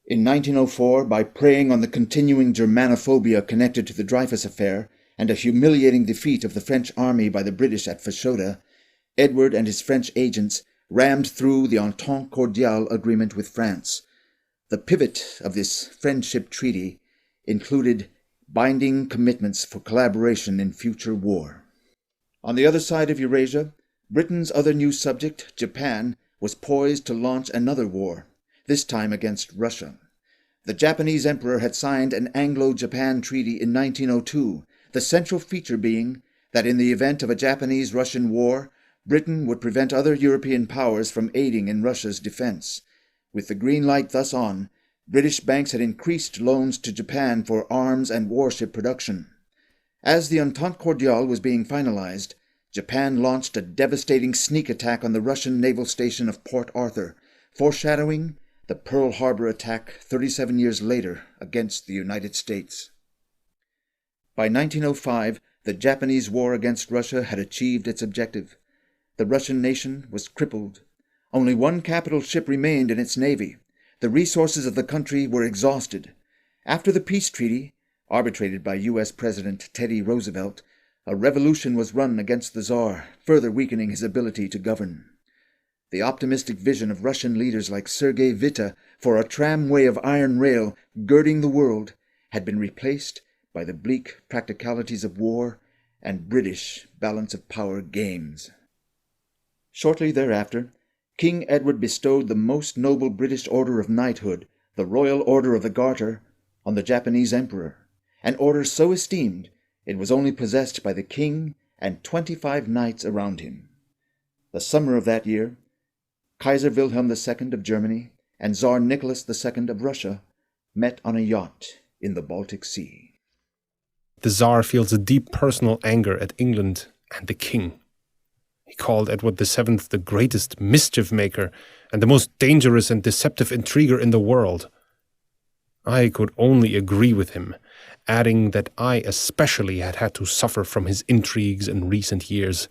In 1904, by preying on the continuing Germanophobia connected to the Dreyfus Affair and a humiliating defeat of the French army by the British at Fashoda, Edward and his French agents rammed through the Entente Cordiale agreement with France. The pivot of this friendship treaty included binding commitments for collaboration in future war. On the other side of Eurasia, Britain's other new subject, Japan, was poised to launch another war, this time against Russia. The Japanese emperor had signed an Anglo-Japan treaty in 1902, the central feature being that in the event of a Japanese-Russian war, Britain would prevent other European powers from aiding in Russia's defense. With the green light thus on, British banks had increased loans to Japan for arms and warship production. As the Entente Cordiale was being finalized, Japan launched a devastating sneak attack on the Russian naval station of Port Arthur, foreshadowing the Pearl Harbor attack 37 years later against the United States. By 1905, the Japanese war against Russia had achieved its objective. The Russian nation was crippled. Only one capital ship remained in its navy. The resources of the country were exhausted. After the peace treaty, arbitrated by U.S. President Teddy Roosevelt, a revolution was run against the Tsar, further weakening his ability to govern. The optimistic vision of Russian leaders like Sergei Witte for a tramway of iron rail girding the world had been replaced by the bleak practicalities of war and British balance of power games. Shortly thereafter, King Edward bestowed the most noble British order of knighthood, the Royal Order of the Garter, on the Japanese emperor, an order so esteemed it was only possessed by the king and 25 knights around him. The summer of that year, Kaiser Wilhelm II of Germany and Tsar Nicholas II of Russia met on a yacht in the Baltic Sea. The Tsar feels a deep personal anger at England and the king. He called Edward VII the greatest mischief maker and the most dangerous and deceptive intriguer in the world. I could only agree with him, adding that I especially had had to suffer from his intrigues in recent years.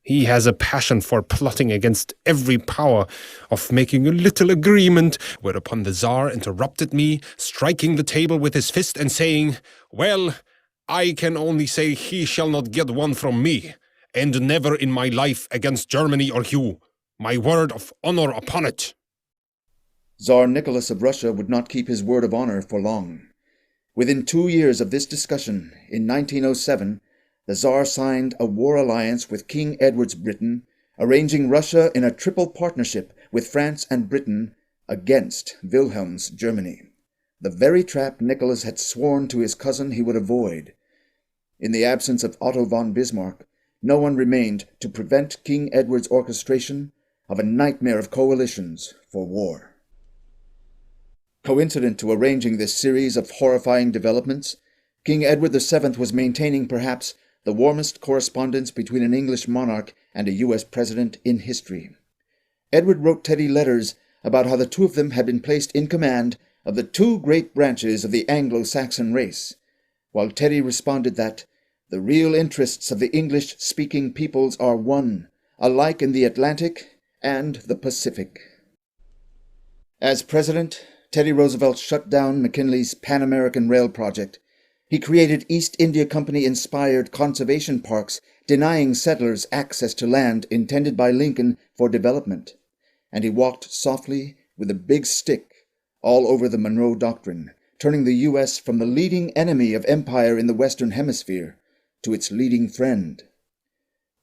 He has a passion for plotting against every power, of making a little agreement, whereupon the Tsar interrupted me, striking the table with his fist and saying, "Well, I can only say he shall not get one from me, and never in my life against Germany or you." My word of honor upon it. Tsar Nicholas of Russia would not keep his word of honor for long. Within 2 years of this discussion, in 1907, the Tsar signed a war alliance with King Edward's Britain, arranging Russia in a triple partnership with France and Britain against Wilhelm's Germany, the very trap Nicholas had sworn to his cousin he would avoid. In the absence of Otto von Bismarck, no one remained to prevent King Edward's orchestration of a nightmare of coalitions for war. Coincident to arranging this series of horrifying developments, King Edward VII was maintaining perhaps the warmest correspondence between an English monarch and a U.S. president in history. Edward wrote Teddy letters about how the two of them had been placed in command of the two great branches of the Anglo-Saxon race, while Teddy responded that the real interests of the English-speaking peoples are one, alike in the Atlantic and the Pacific. As president, Teddy Roosevelt shut down McKinley's Pan-American Rail project. He created East India Company-inspired conservation parks, denying settlers access to land intended by Lincoln for development. And he walked softly with a big stick all over the Monroe Doctrine, turning the U.S. from the leading enemy of empire in the Western Hemisphere to its leading friend.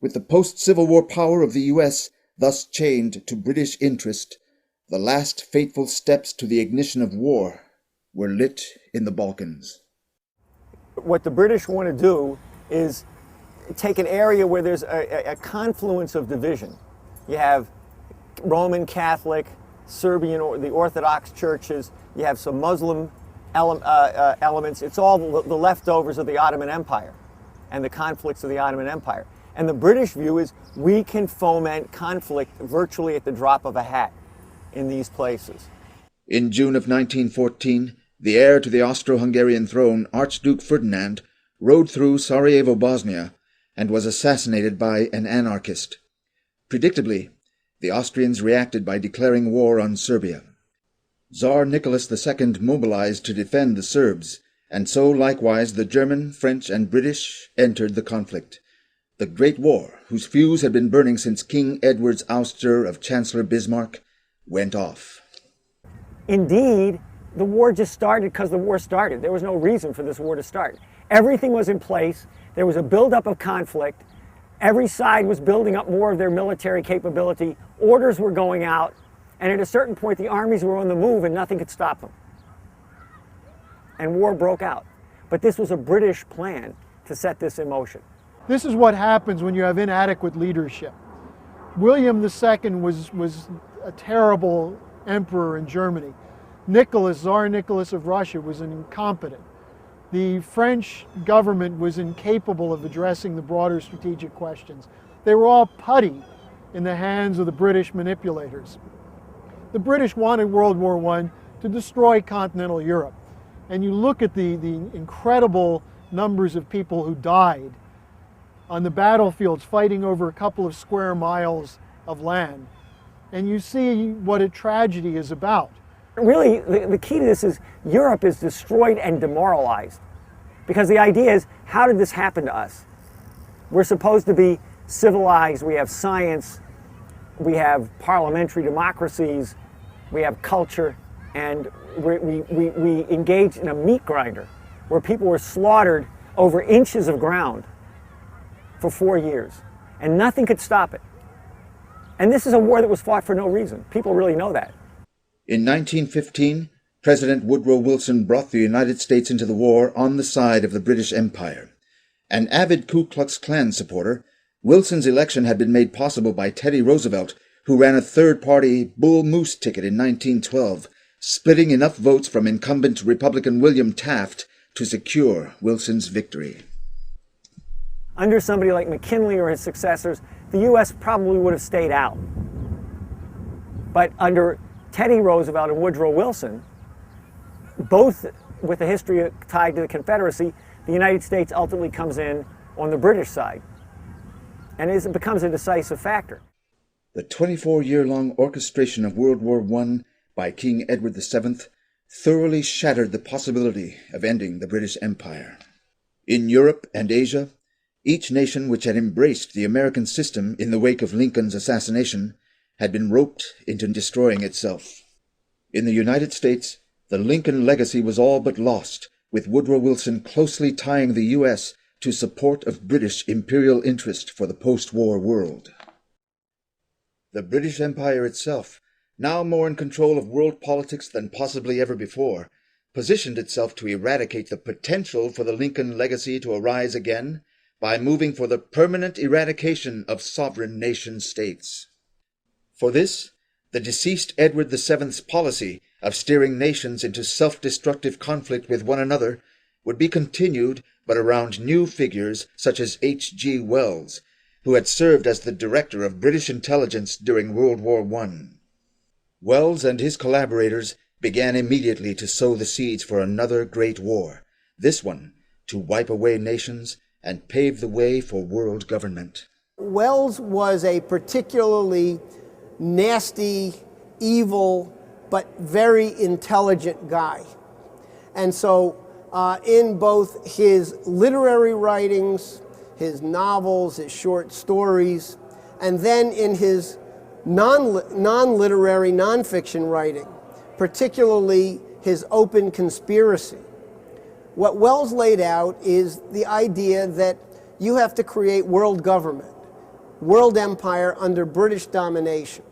With the post-Civil War power of the U.S. thus chained to British interest, the last fateful steps to the ignition of war were lit in the Balkans. What the British want to do is take an area where there's a confluence of division. You have Roman Catholic, Serbian, or the Orthodox churches. You have some Muslim elements. It's all the leftovers of the Ottoman Empire and the conflicts of the Ottoman Empire. And the British view is we can foment conflict virtually at the drop of a hat in these places. In June of 1914, the heir to the Austro-Hungarian throne, Archduke Ferdinand, rode through Sarajevo, Bosnia, and was assassinated by an anarchist. Predictably, the Austrians reacted by declaring war on Serbia. Tsar Nicholas II mobilized to defend the Serbs, and so likewise the German, French, and British entered the conflict. The Great War, whose fuse had been burning since King Edward's ouster of Chancellor Bismarck, went off. Indeed, the war just started because the war started. There was no reason for this war to start. Everything was in place. There was a buildup of conflict. Every side was building up more of their military capability. Orders were going out. And at a certain point, the armies were on the move and nothing could stop them. And war broke out. But this was a British plan to set this in motion. This is what happens when you have inadequate leadership. William II was a terrible emperor in Germany. Tsar Nicholas of Russia was an incompetent. The French government was incapable of addressing the broader strategic questions. They were all putty in the hands of the British manipulators. The British wanted World War I to destroy continental Europe. And you look at the incredible numbers of people who died on the battlefields fighting over a couple of square miles of land, and you see what a tragedy is about. Really, the key to this is Europe is destroyed and demoralized. Because the idea is, how did this happen to us? We're supposed to be civilized, we have science, we have parliamentary democracies, we have culture, and we engaged in a meat grinder where people were slaughtered over inches of ground for 4 years, and nothing could stop it. And this is a war that was fought for no reason. People really know that. In 1915, President Woodrow Wilson brought the United States into the war on the side of the British Empire. An avid Ku Klux Klan supporter, Wilson's election had been made possible by Teddy Roosevelt, who ran a third-party Bull Moose ticket in 1912, splitting enough votes from incumbent Republican William Taft to secure Wilson's victory. Under somebody like McKinley or his successors, the U.S. probably would have stayed out. But under Teddy Roosevelt and Woodrow Wilson, both with a history tied to the Confederacy, the United States ultimately comes in on the British side. And it becomes a decisive factor. The 24-year-long orchestration of World War I by King Edward VII thoroughly shattered the possibility of ending the British Empire. In Europe and Asia, each nation which had embraced the American system in the wake of Lincoln's assassination had been roped into destroying itself. In the United States, the Lincoln legacy was all but lost, with Woodrow Wilson closely tying the U.S. to support of British imperial interest for the post-war world. The British Empire itself, now more in control of world politics than possibly ever before, positioned itself to eradicate the potential for the Lincoln legacy to arise again by moving for the permanent eradication of sovereign nation-states. For this, the deceased Edward VII's policy of steering nations into self-destructive conflict with one another would be continued, but around new figures such as H.G. Wells, who had served as the director of British intelligence during World War I. Wells and his collaborators began immediately to sow the seeds for another great war, this one to wipe away nations and pave the way for world government. Wells was a particularly nasty, evil, but very intelligent guy. And so in both his literary writings, his novels, his short stories, and then in his non-literary, non-fiction writing, particularly his Open Conspiracy. What Wells laid out is the idea that you have to create world government, world empire under British domination.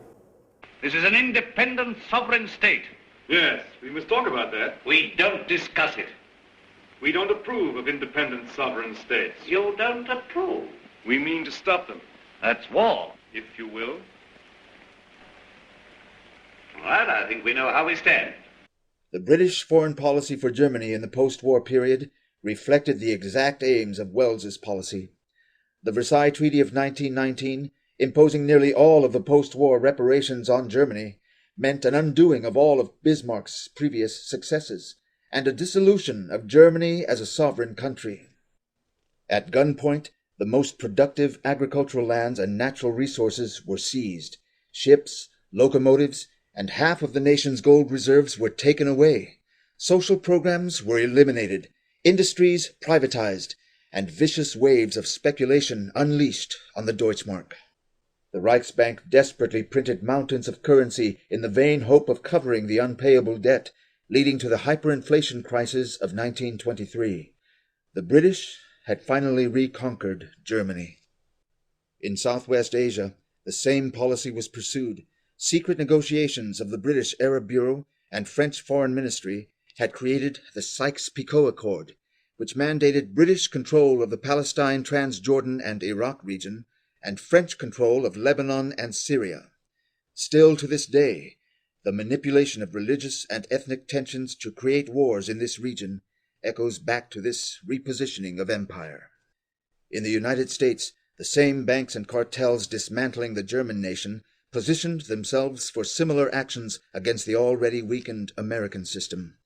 This is an independent sovereign state. Yes, we must talk about that. We don't discuss it. We don't approve of independent sovereign states. You don't approve? We mean to stop them. That's war. If you will. All right, I think we know how we stand. The British foreign policy for Germany in the post-war period reflected the exact aims of Wells's policy. The Versailles Treaty of 1919, imposing nearly all of the post-war reparations on Germany, meant an undoing of all of Bismarck's previous successes, and a dissolution of Germany as a sovereign country. At gunpoint, the most productive agricultural lands and natural resources were seized. Ships, locomotives, and half of the nation's gold reserves were taken away. Social programs were eliminated, industries privatized, and vicious waves of speculation unleashed on the Deutschmark. The Reichsbank desperately printed mountains of currency in the vain hope of covering the unpayable debt, leading to the hyperinflation crisis of 1923. The British had finally reconquered Germany. In Southwest Asia, the same policy was pursued. Secret negotiations of the British Arab Bureau and French Foreign Ministry had created the Sykes-Picot Accord, which mandated British control of the Palestine, Transjordan, and Iraq region, and French control of Lebanon and Syria. Still to this day, the manipulation of religious and ethnic tensions to create wars in this region echoes back to this repositioning of empire. In the United States, the same banks and cartels dismantling the German nation positioned themselves for similar actions against the already weakened American system.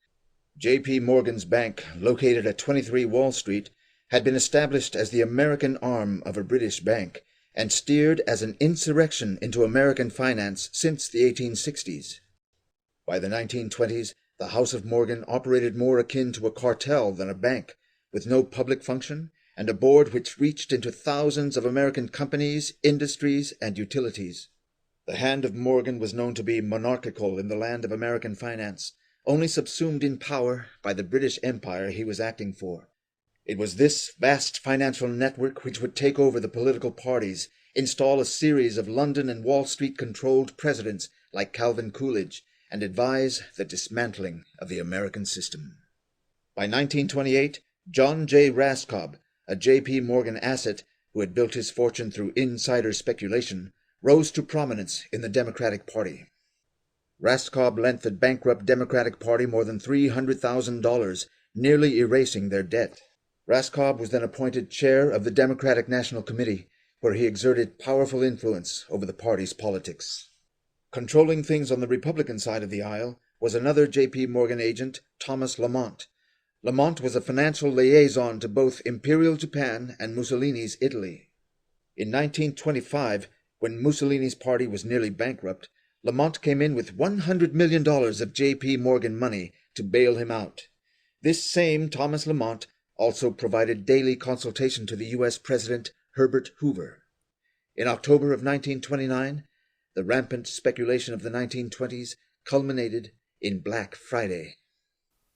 J.P. Morgan's bank, located at 23 Wall Street, had been established as the American arm of a British bank and steered as an insurrection into American finance since the 1860s. By the 1920s, the House of Morgan operated more akin to a cartel than a bank, with no public function and a board which reached into thousands of American companies, industries, and utilities. The hand of Morgan was known to be monarchical in the land of American finance, only subsumed in power by the British Empire he was acting for. It was this vast financial network which would take over the political parties, install a series of London and Wall Street-controlled presidents like Calvin Coolidge, and advise the dismantling of the American system. By 1928, John J. Raskob, a J.P. Morgan asset who had built his fortune through insider speculation, rose to prominence in the Democratic Party. Raskob lent the bankrupt Democratic Party more than $300,000, nearly erasing their debt. Raskob was then appointed chair of the Democratic National Committee, where he exerted powerful influence over the party's politics. Controlling things on the Republican side of the aisle was another J.P. Morgan agent, Thomas Lamont. Lamont was a financial liaison to both Imperial Japan and Mussolini's Italy. In 1925, when Mussolini's party was nearly bankrupt, Lamont came in with $100 million of J.P. Morgan money to bail him out. This same Thomas Lamont also provided daily consultation to the U.S. President Herbert Hoover. In October of 1929, the rampant speculation of the 1920s culminated in Black Friday.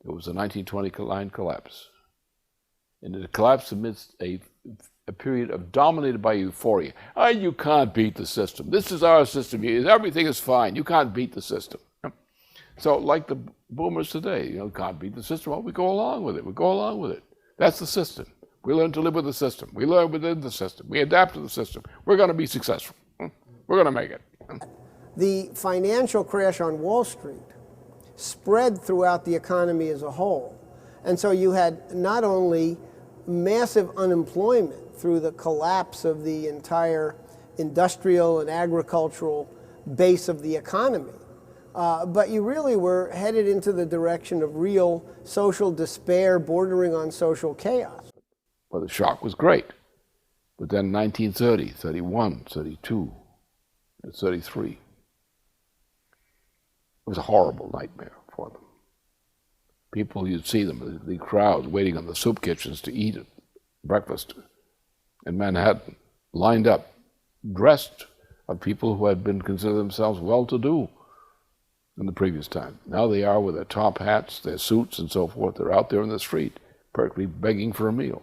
It was the 1929 collapse. And it collapsed amidst a period dominated by euphoria. You can't beat the system. This is our system. Everything is fine. You can't beat the system. So like the boomers today, can't beat the system. Well, we go along with it. We go along with it. That's the system. We learn to live with the system. We learn within the system. We adapt to the system. We're going to be successful. We're going to make it. The financial crash on Wall Street spread throughout the economy as a whole. And so you had not only massive unemployment through the collapse of the entire industrial and agricultural base of the economy, but you really were headed into the direction of real social despair bordering on social chaos. Well, the shock was great. But then 1930, 31, 32, 33, it was a horrible nightmare for them. People, you'd see them, the crowds waiting on the soup kitchens to eat breakfast in Manhattan, lined up, dressed of people who had been considered themselves well-to-do in the previous time. Now they are with their top hats, their suits, and so forth. They're out there in the street, practically begging for a meal.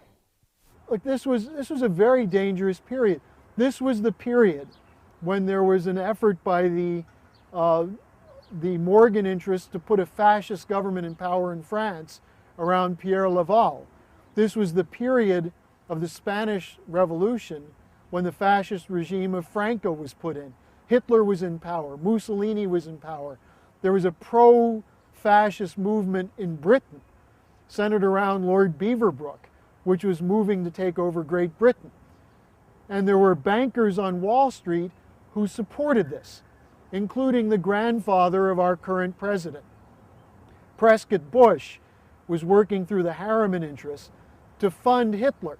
Look, this was a very dangerous period. This was the period when there was an effort by the Morgan interests to put a fascist government in power in France around Pierre Laval. This was the period of the Spanish Revolution when the fascist regime of Franco was put in. Hitler was in power. Mussolini was in power. There was a pro-fascist movement in Britain centered around Lord Beaverbrook, which was moving to take over Great Britain. And there were bankers on Wall Street who supported this, including the grandfather of our current president. Prescott Bush was working through the Harriman interests to fund Hitler.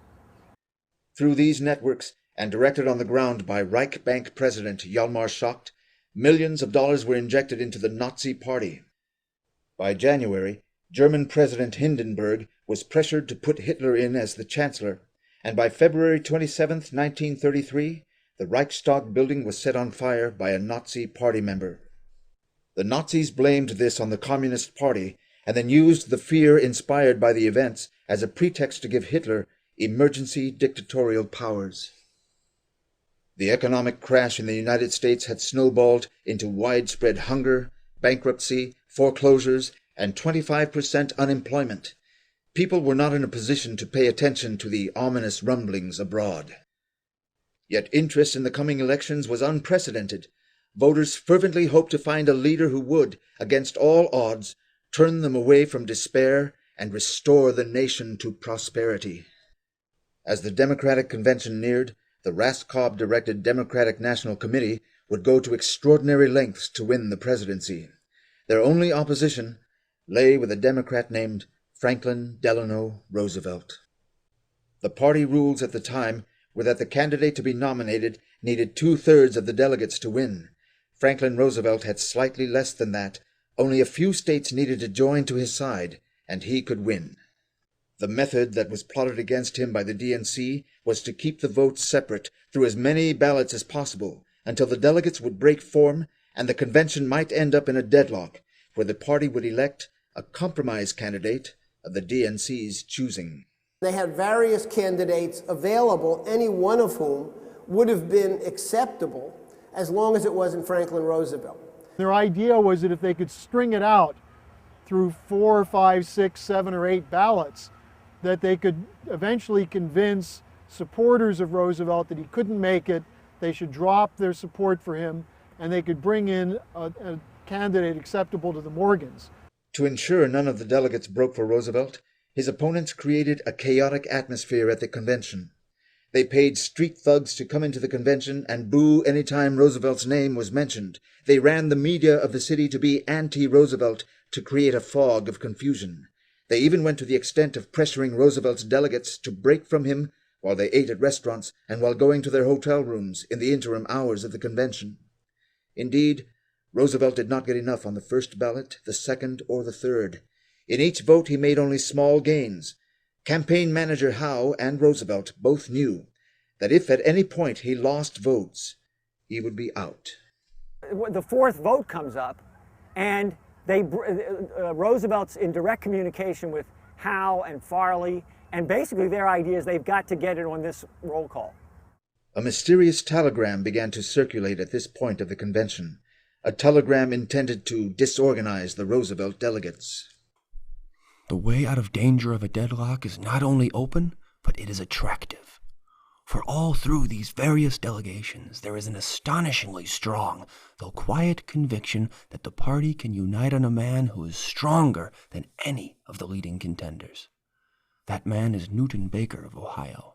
Through these networks, and directed on the ground by Reich Bank President Hjalmar Schacht, millions of dollars were injected into the Nazi Party. By January, German President Hindenburg was pressured to put Hitler in as the Chancellor, and by February 27, 1933, the Reichstag building was set on fire by a Nazi Party member. The Nazis blamed this on the Communist Party, and then used the fear inspired by the events as a pretext to give Hitler emergency dictatorial powers. The economic crash in the United States had snowballed into widespread hunger, bankruptcy, foreclosures, and 25% unemployment. People were not in a position to pay attention to the ominous rumblings abroad. Yet interest in the coming elections was unprecedented. Voters fervently hoped to find a leader who would, against all odds, turn them away from despair and restore the nation to prosperity. As the Democratic Convention neared, the Raskob-directed Democratic National Committee would go to extraordinary lengths to win the presidency. Their only opposition lay with a Democrat named Franklin Delano Roosevelt. The party rules at the time were that the candidate to be nominated needed 2/3 of the delegates to win. Franklin Roosevelt had slightly less than that. Only a few states needed to join to his side, and he could win. The method that was plotted against him by the DNC was to keep the votes separate through as many ballots as possible until the delegates would break form and the convention might end up in a deadlock where the party would elect a compromise candidate of the DNC's choosing. They had various candidates available, any one of whom would have been acceptable as long as it wasn't Franklin Roosevelt. Their idea was that if they could string it out through 4, 5, 6, 7, or 8 ballots, that they could eventually convince supporters of Roosevelt that he couldn't make it, they should drop their support for him, and they could bring in a candidate acceptable to the Morgans. To ensure none of the delegates broke for Roosevelt, his opponents created a chaotic atmosphere at the convention. They paid street thugs to come into the convention and boo any time Roosevelt's name was mentioned. They ran the media of the city to be anti-Roosevelt to create a fog of confusion. They even went to the extent of pressuring Roosevelt's delegates to break from him while they ate at restaurants and while going to their hotel rooms in the interim hours of the convention. Indeed, Roosevelt did not get enough on the first ballot, the second, or the third. In each vote he made only small gains. Campaign manager Howe and Roosevelt both knew that if at any point he lost votes, he would be out. the fourth vote comes up, and Roosevelt's in direct communication with Howe and Farley, and basically their idea is they've got to get it on this roll call. A mysterious telegram began to circulate at this point of the convention, a telegram intended to disorganize the Roosevelt delegates. The way out of danger of a deadlock is not only open, but it is attractive. For all through these various delegations, there is an astonishingly strong, though quiet conviction that the party can unite on a man who is stronger than any of the leading contenders. That man is Newton Baker of Ohio.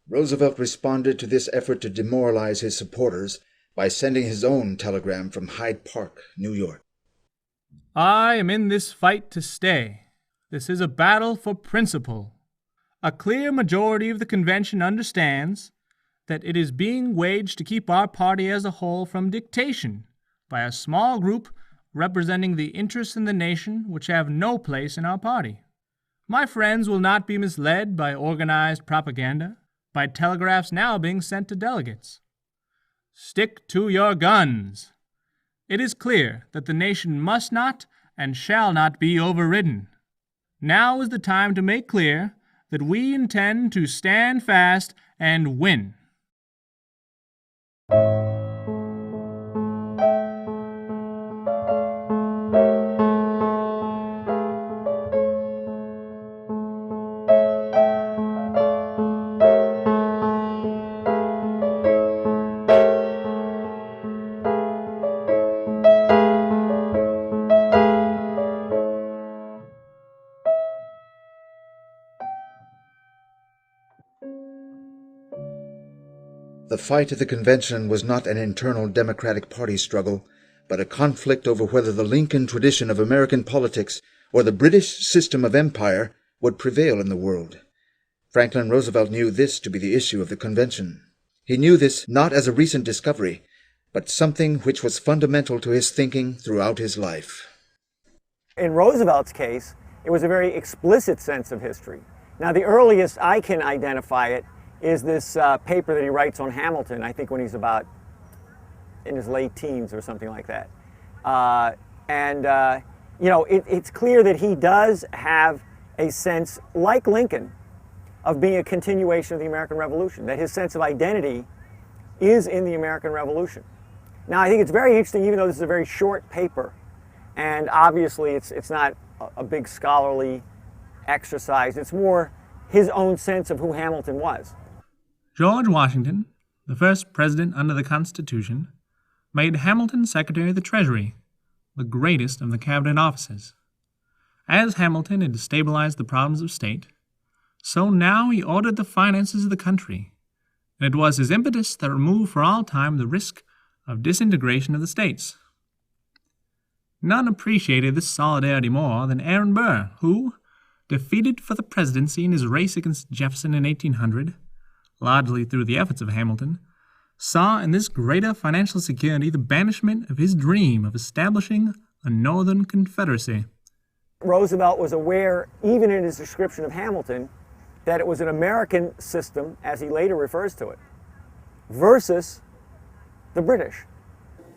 Roosevelt responded to this effort to demoralize his supporters by sending his own telegram from Hyde Park, New York. I am in this fight to stay. This is a battle for principle. A clear majority of the convention understands that it is being waged to keep our party as a whole from dictation by a small group representing the interests in the nation which have no place in our party. My friends will not be misled by organized propaganda, by telegraphs now being sent to delegates. Stick to your guns. It is clear that the nation must not and shall not be overridden. Now is the time to make clear that we intend to stand fast and win. The fight at the convention was not an internal Democratic Party struggle, but a conflict over whether the Lincoln tradition of American politics or the British system of empire would prevail in the world. Franklin Roosevelt knew this to be the issue of the convention. He knew this not as a recent discovery, but something which was fundamental to his thinking throughout his life. In Roosevelt's case, it was a very explicit sense of history. Now, the earliest I can identify it is this paper that he writes on Hamilton, I think when he's about in his late teens or something like that. You know, it's clear that he does have a sense, like Lincoln, of being a continuation of the American Revolution, that his sense of identity is in the American Revolution. Now, I think it's very interesting, even though this is a very short paper, and obviously it's not a big scholarly exercise, it's more his own sense of who Hamilton was. George Washington, the first president under the Constitution, made Hamilton Secretary of the Treasury, the greatest of the cabinet offices. As Hamilton had stabilized the problems of state, so now he ordered the finances of the country, and it was his impetus that removed for all time the risk of disintegration of the states. None appreciated this solidarity more than Aaron Burr, who, defeated for the presidency in his race against Jefferson in 1800, largely through the efforts of Hamilton, saw in this greater financial security the banishment of his dream of establishing a Northern Confederacy. Roosevelt was aware, even in his description of Hamilton, that it was an American system, as he later refers to it, versus the British.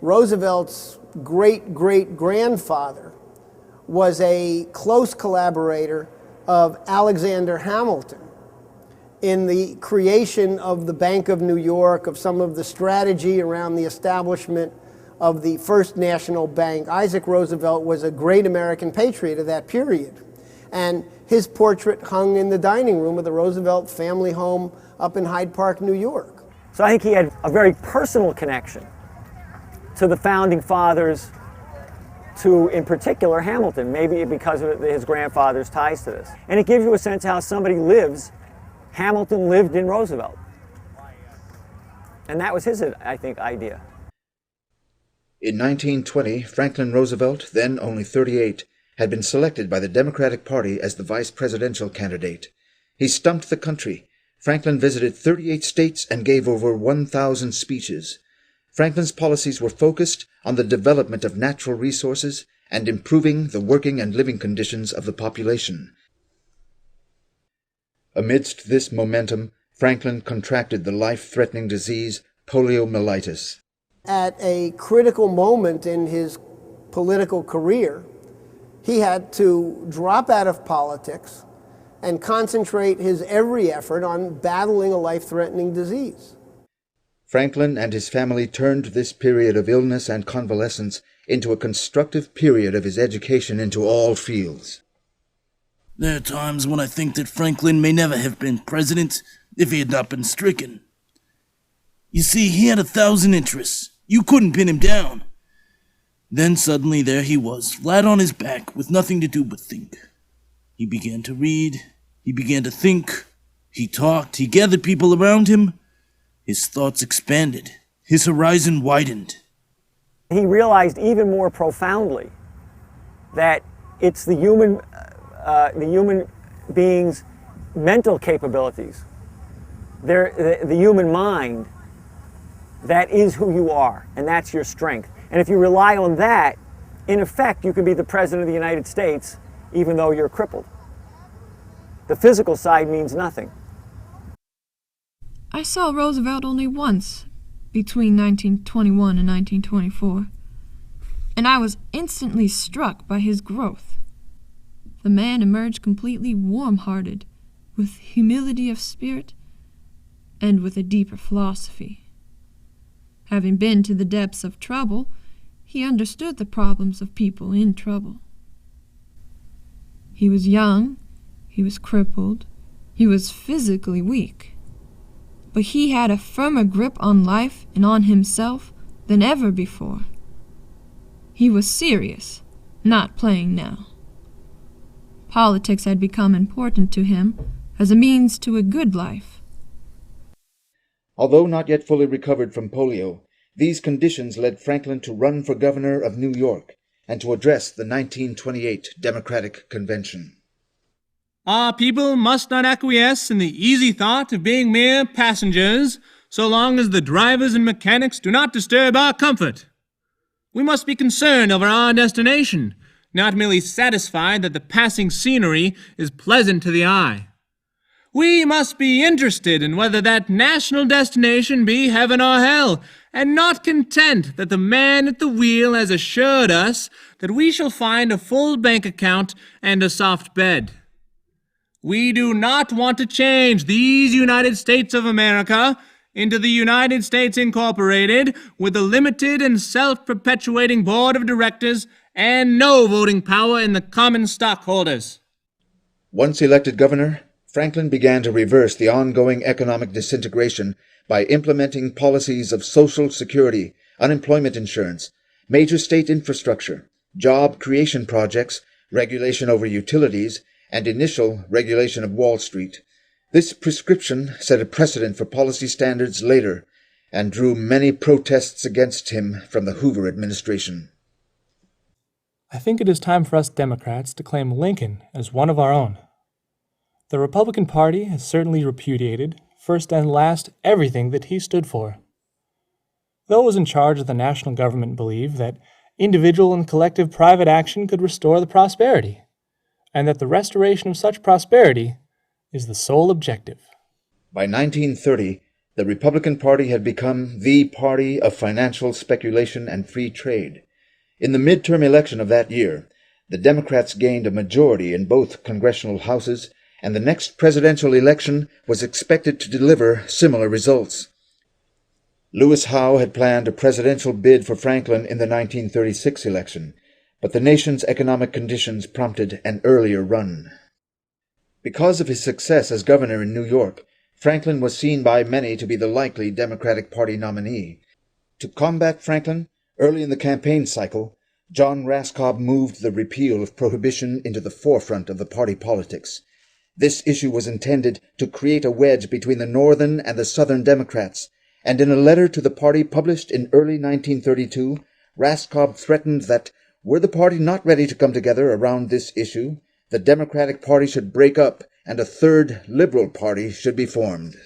Roosevelt's great-great-grandfather was a close collaborator of Alexander Hamilton in the creation of the Bank of New York, of some of the strategy around the establishment of the First National Bank. Isaac Roosevelt was a great American patriot of that period. And his portrait hung in the dining room of the Roosevelt family home up in Hyde Park, New York. So I think he had a very personal connection to the Founding Fathers, to, in particular, Hamilton, maybe because of his grandfather's ties to this. And it gives you a sense of how somebody lives. Hamilton lived in Roosevelt. And that was his, I think, idea. In 1920, Franklin Roosevelt, then only 38, had been selected by the Democratic Party as the vice presidential candidate. He stumped the country. Franklin visited 38 states and gave over 1,000 speeches. Franklin's policies were focused on the development of natural resources and improving the working and living conditions of the population. Amidst this momentum, Franklin contracted the life-threatening disease poliomyelitis. at a critical moment in his political career, he had to drop out of politics and concentrate his every effort on battling a life-threatening disease. Franklin and his family turned this period of illness and convalescence into a constructive period of his education into all fields. There are times when I think that Franklin may never have been president if he had not been stricken. You see, he had 1,000 interests. You couldn't pin him down. Then suddenly there he was, flat on his back, with nothing to do but think. He began to read, he began to think, he talked, he gathered people around him. His thoughts expanded, his horizon widened. He realized even more profoundly that it's the human being's mental capabilities, the human mind, that is who you are, and that's your strength. And if you rely on that, in effect, you can be the President of the United States even though you're crippled. The physical side means nothing. I saw Roosevelt only once, between 1921 and 1924, and I was instantly struck by his growth. The man emerged completely warm-hearted, with humility of spirit, and with a deeper philosophy. Having been to the depths of trouble, he understood the problems of people in trouble. He was young, he was crippled, he was physically weak, but he had a firmer grip on life and on himself than ever before. He was serious, not playing now. Politics had become important to him as a means to a good life. Although not yet fully recovered from polio, these conditions led Franklin to run for governor of New York and to address the 1928 Democratic Convention. Our people must not acquiesce in the easy thought of being mere passengers, so long as the drivers and mechanics do not disturb our comfort. We must be concerned over our destination, not merely satisfied that the passing scenery is pleasant to the eye. We must be interested in whether that national destination be heaven or hell, and not content that the man at the wheel has assured us that we shall find a full bank account and a soft bed. We do not want to change these United States of America into the United States Incorporated with a limited and self-perpetuating board of directors and no voting power in the common stockholders. Once elected governor, Franklin began to reverse the ongoing economic disintegration by implementing policies of Social Security, unemployment insurance, major state infrastructure, job creation projects, regulation over utilities, and initial regulation of Wall Street. This prescription set a precedent for policy standards later and drew many protests against him from the Hoover administration. I think it is time for us Democrats to claim Lincoln as one of our own. The Republican Party has certainly repudiated, first and last, everything that he stood for. Those in charge of the national government believe that individual and collective private action could restore the prosperity, and that the restoration of such prosperity is the sole objective. By 1930, the Republican Party had become the party of financial speculation and free trade. In the midterm election of that year, the Democrats gained a majority in both congressional houses, and the next presidential election was expected to deliver similar results. Lewis Howe had planned a presidential bid for Franklin in the 1936 election, but the nation's economic conditions prompted an earlier run. Because of his success as governor in New York, Franklin was seen by many to be the likely Democratic Party nominee. To combat Franklin, early in the campaign cycle, John Raskob moved the repeal of prohibition into the forefront of the party politics. This issue was intended to create a wedge between the Northern and the Southern Democrats, and in a letter to the party published in early 1932, Raskob threatened that, were the party not ready to come together around this issue, the Democratic Party should break up and a third Liberal Party should be formed.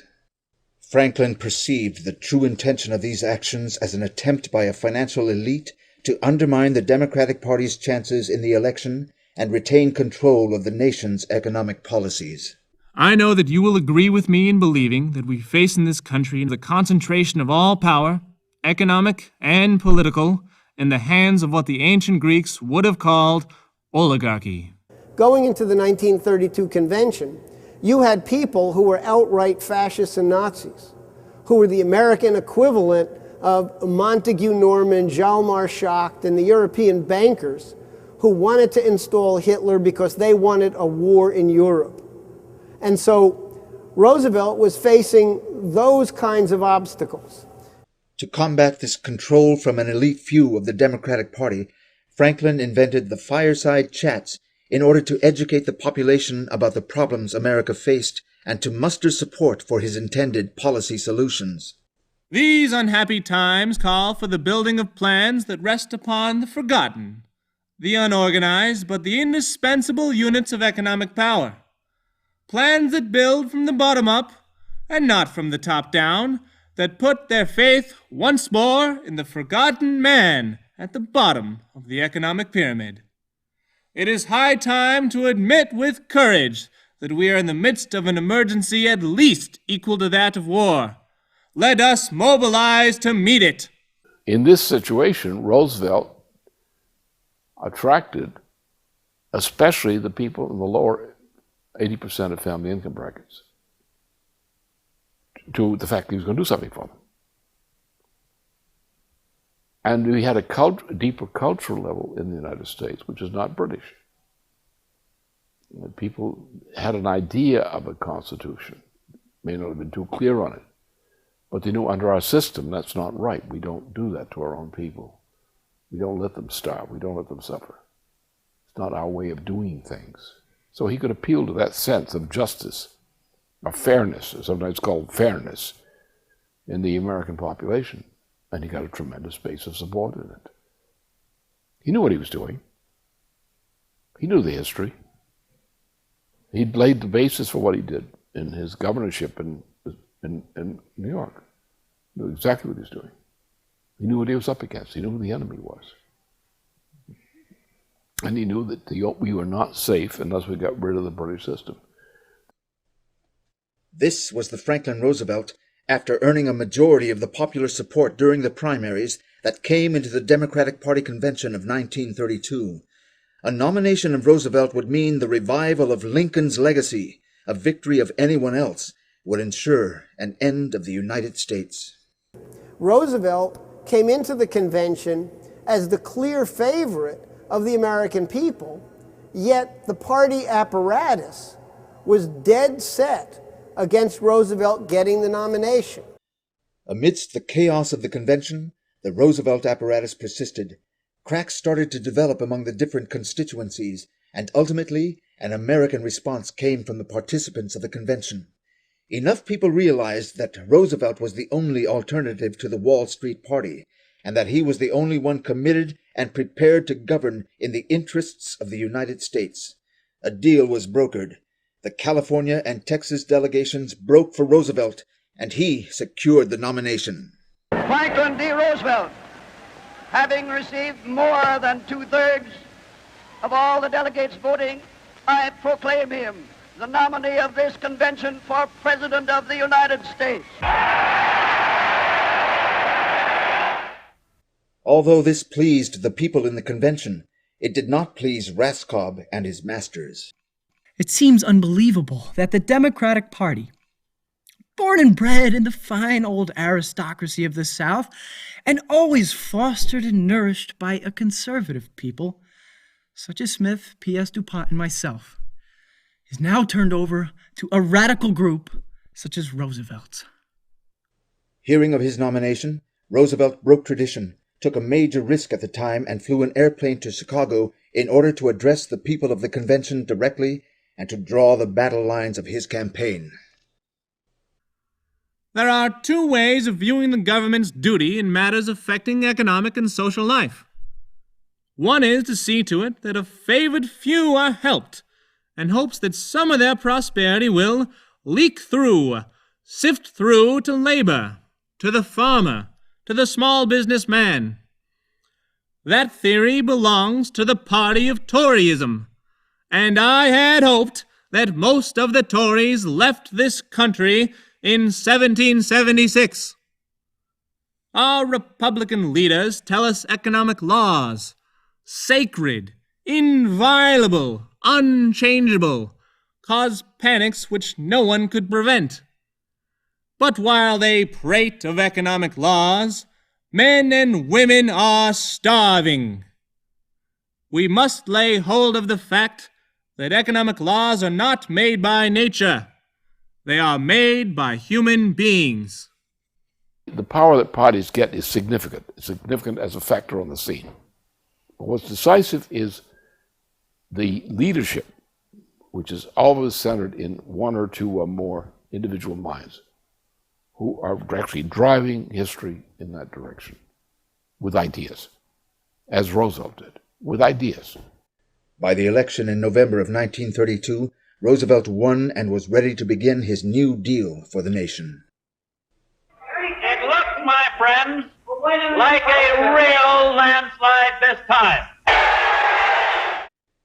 Franklin perceived the true intention of these actions as an attempt by a financial elite to undermine the Democratic Party's chances in the election and retain control of the nation's economic policies. I know that you will agree with me in believing that we face in this country the concentration of all power economic and political, in the hands of what the ancient Greeks would have called oligarchy. Going into the 1932 convention, you had people who were outright fascists and Nazis, who were the American equivalent of Montague Norman, Hjalmar Schacht, and the European bankers who wanted to install Hitler because they wanted a war in Europe. And so Roosevelt was facing those kinds of obstacles. To combat this control from an elite few of the Democratic Party, Franklin invented the fireside chats in order to educate the population about the problems America faced and to muster support for his intended policy solutions. These unhappy times call for the building of plans that rest upon the forgotten, the unorganized, but the indispensable units of economic power. Plans that build from the bottom up and not from the top down, that put their faith once more in the forgotten man at the bottom of the economic pyramid. It is high time to admit with courage that we are in the midst of an emergency at least equal to that of war. Let us mobilize to meet it. In this situation, Roosevelt attracted especially the people in the lower 80% of family income brackets to the fact that he was going to do something for them. And we had a deeper cultural level in the United States, which is not British. People had an idea of a constitution, may not have been too clear on it, but they knew under our system that's not right. We don't do that to our own people. We don't let them starve. We don't let them suffer. It's not our way of doing things. So he could appeal to that sense of justice, of fairness, or sometimes called fairness, in the American population. And he got a tremendous base of support in it. He knew what he was doing. He knew the history. He'd laid the basis for what he did in his governorship in New York. He knew exactly what he was doing. He knew what he was up against. He knew who the enemy was. And he knew that we were not safe unless we got rid of the British system. This was the Franklin Roosevelt, after earning a majority of the popular support during the primaries that came into the Democratic Party convention of 1932. A nomination of Roosevelt would mean the revival of Lincoln's legacy. A victory of anyone else would ensure an end of the United States. Roosevelt came into the convention as the clear favorite of the American people, yet the party apparatus was dead set against Roosevelt getting the nomination. Amidst the chaos of the convention, the Roosevelt apparatus persisted. Cracks started to develop among the different constituencies, and ultimately an American response came from the participants of the convention. Enough people realized that Roosevelt was the only alternative to the Wall Street Party, and that he was the only one committed and prepared to govern in the interests of the United States. A deal was brokered. The California and Texas delegations broke for Roosevelt, and he secured the nomination. Franklin D. Roosevelt, having received more than 2/3 of all the delegates voting, I proclaim him the nominee of this convention for President of the United States. Although this pleased the people in the convention, it did not please Raskob and his masters. It seems unbelievable that the Democratic Party, born and bred in the fine old aristocracy of the South, and always fostered and nourished by a conservative people, such as Smith, P.S. DuPont, and myself, is now turned over to a radical group such as Roosevelt's. Hearing of his nomination, Roosevelt broke tradition, took a major risk at the time, and flew an airplane to Chicago in order to address the people of the convention directly and to draw the battle lines of his campaign. There are two ways of viewing the government's duty in matters affecting economic and social life. One is to see to it that a favored few are helped, and hopes that some of their prosperity will leak through, sift through to labor, to the farmer, to the small businessman. That theory belongs to the party of Toryism, and I had hoped that most of the Tories left this country in 1776. Our Republican leaders tell us economic laws, sacred, inviolable, unchangeable, cause panics which no one could prevent. But while they prate of economic laws, men and women are starving. We must lay hold of the fact that economic laws are not made by nature. They are made by human beings. The power that parties get is significant. It's significant as a factor on the scene. But what's decisive is the leadership, which is always centered in one or two or more individual minds who are actually driving history in that direction with ideas, as Roosevelt did, with ideas. By the election in November of 1932, Roosevelt won and was ready to begin his New Deal for the nation. It looks, my friends, like a real landslide this time.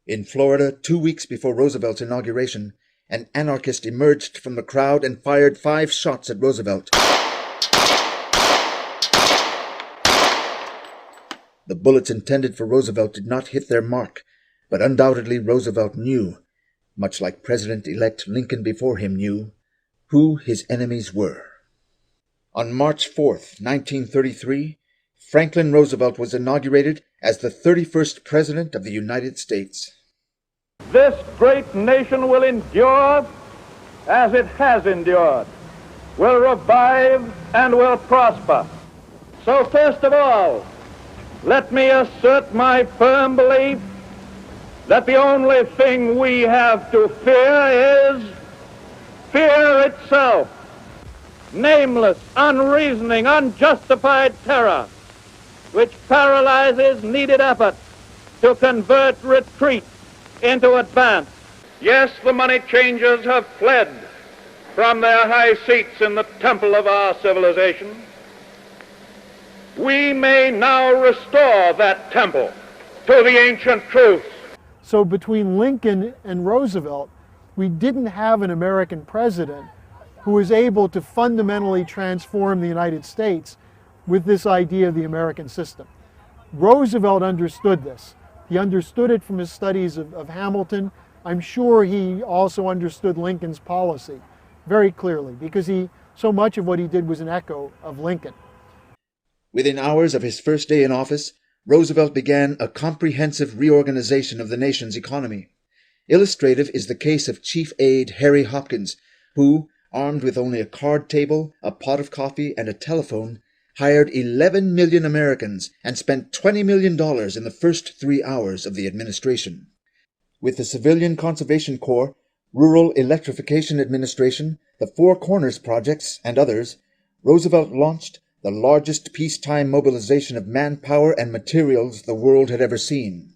In Florida, 2 weeks before Roosevelt's inauguration, an anarchist emerged from the crowd and fired 5 shots at Roosevelt. The bullets intended for Roosevelt did not hit their mark, but undoubtedly Roosevelt knew, much like President-elect Lincoln before him knew, who his enemies were. On March 4th, 1933, Franklin Roosevelt was inaugurated as the 31st President of the United States. This great nation will endure as it has endured, will revive and will prosper. So first of all, let me assert my firm belief that the only thing we have to fear is fear itself. Nameless, unreasoning, unjustified terror, which paralyzes needed effort to convert retreat into advance. Yes, the money changers have fled from their high seats in the temple of our civilization. We may now restore that temple to the ancient truths. So between Lincoln and Roosevelt, we didn't have an American president who was able to fundamentally transform the United States with this idea of the American system. Roosevelt understood this. He understood it from his studies of Hamilton. I'm sure he also understood Lincoln's policy very clearly, because so much of what he did was an echo of Lincoln. Within hours of his first day in office, Roosevelt began a comprehensive reorganization of the nation's economy. Illustrative is the case of Chief Aide Harry Hopkins, who, armed with only a card table, a pot of coffee, and a telephone, hired 11 million Americans and spent $20 million in the first 3 hours of the administration. With the Civilian Conservation Corps, Rural Electrification Administration, the Four Corners Projects, and others, Roosevelt launched the largest peacetime mobilization of manpower and materials the world had ever seen.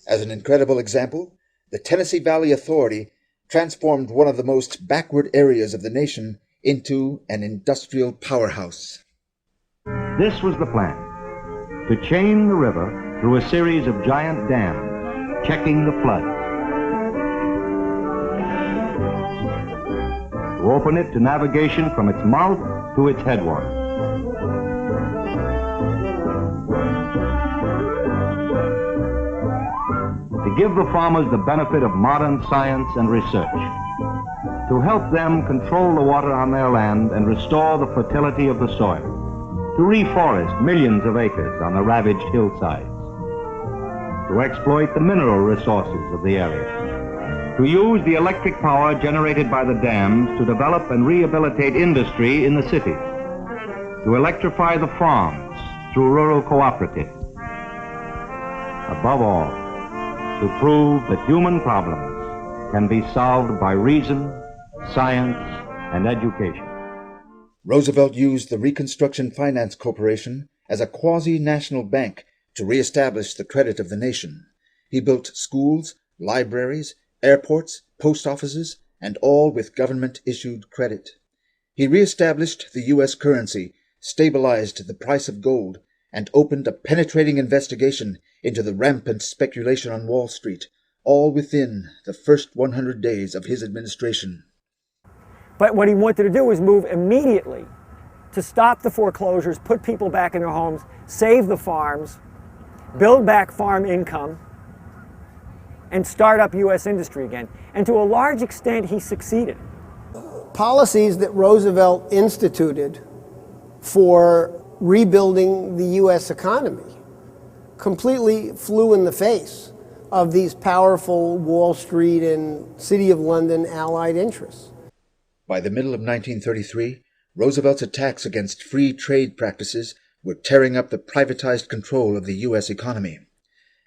As an incredible example, the Tennessee Valley Authority transformed one of the most backward areas of the nation into an industrial powerhouse. This was the plan: to chain the river through a series of giant dams, checking the floods, to open it to navigation from its mouth to its headwaters. To give the farmers the benefit of modern science and research, to help them control the water on their land and restore the fertility of the soil, to reforest millions of acres on the ravaged hillsides, to exploit the mineral resources of the area, to use the electric power generated by the dams to develop and rehabilitate industry in the cities, to electrify the farms through rural cooperatives. Above all, to prove that human problems can be solved by reason, science, and education. Roosevelt used the Reconstruction Finance Corporation as a quasi-national bank to reestablish the credit of the nation. He built schools, libraries, airports, post offices, and all with government-issued credit. He reestablished the U.S. currency, stabilized the price of gold, and opened a penetrating investigation into the rampant speculation on Wall Street, all within the first 100 days of his administration. But what he wanted to do was move immediately to stop the foreclosures, put people back in their homes, save the farms, build back farm income, and start up U.S. industry again. And to a large extent, he succeeded. Policies that Roosevelt instituted for rebuilding the U.S. economy completely flew in the face of these powerful Wall Street and City of London allied interests. By the middle of 1933, Roosevelt's attacks against free trade practices were tearing up the privatized control of the U.S. economy.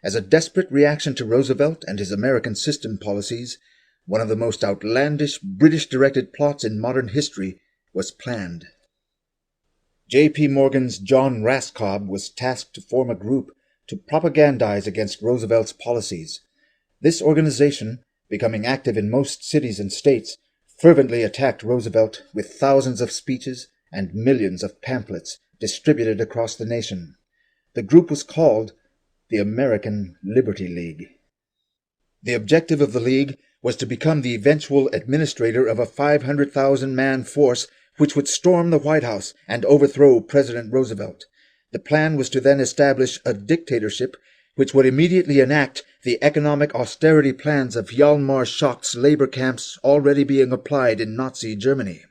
As a desperate reaction to Roosevelt and his American system policies, one of the most outlandish British-directed plots in modern history was planned. J.P. Morgan's John Raskob was tasked to form a group to propagandize against Roosevelt's policies. This organization, becoming active in most cities and states, fervently attacked Roosevelt with thousands of speeches and millions of pamphlets distributed across the nation. The group was called the American Liberty League. The objective of the League was to become the eventual administrator of a 500,000-man force which would storm the White House and overthrow President Roosevelt. The plan was to then establish a dictatorship which would immediately enact the economic austerity plans of Hjalmar Schacht's labor camps already being applied in Nazi Germany.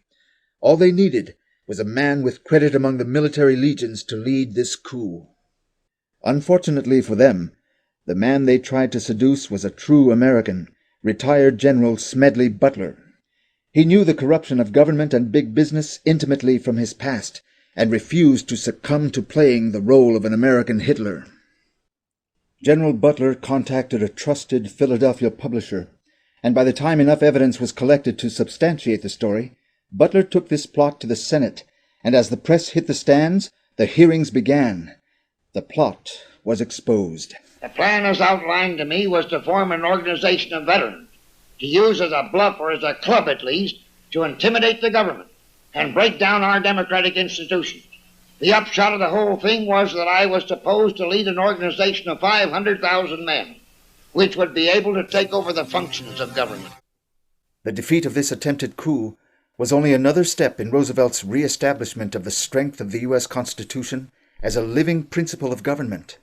All they needed was a man with credit among the military legions to lead this coup. Unfortunately for them, the man they tried to seduce was a true American, retired General Smedley Butler. He knew the corruption of government and big business intimately from his past, and refused to succumb to playing the role of an American Hitler. General Butler contacted a trusted Philadelphia publisher, and by the time enough evidence was collected to substantiate the story, Butler took this plot to the Senate, and as the press hit the stands, the hearings began. The plot was exposed. The plan as outlined to me was to form an organization of veterans, to use as a bluff or as a club at least, to intimidate the government and break down our democratic institutions. The upshot of the whole thing was that I was supposed to lead an organization of 500,000 men, which would be able to take over the functions of government. The defeat of this attempted coup was only another step in Roosevelt's re-establishment of the strength of the U.S. Constitution as a living principle of government.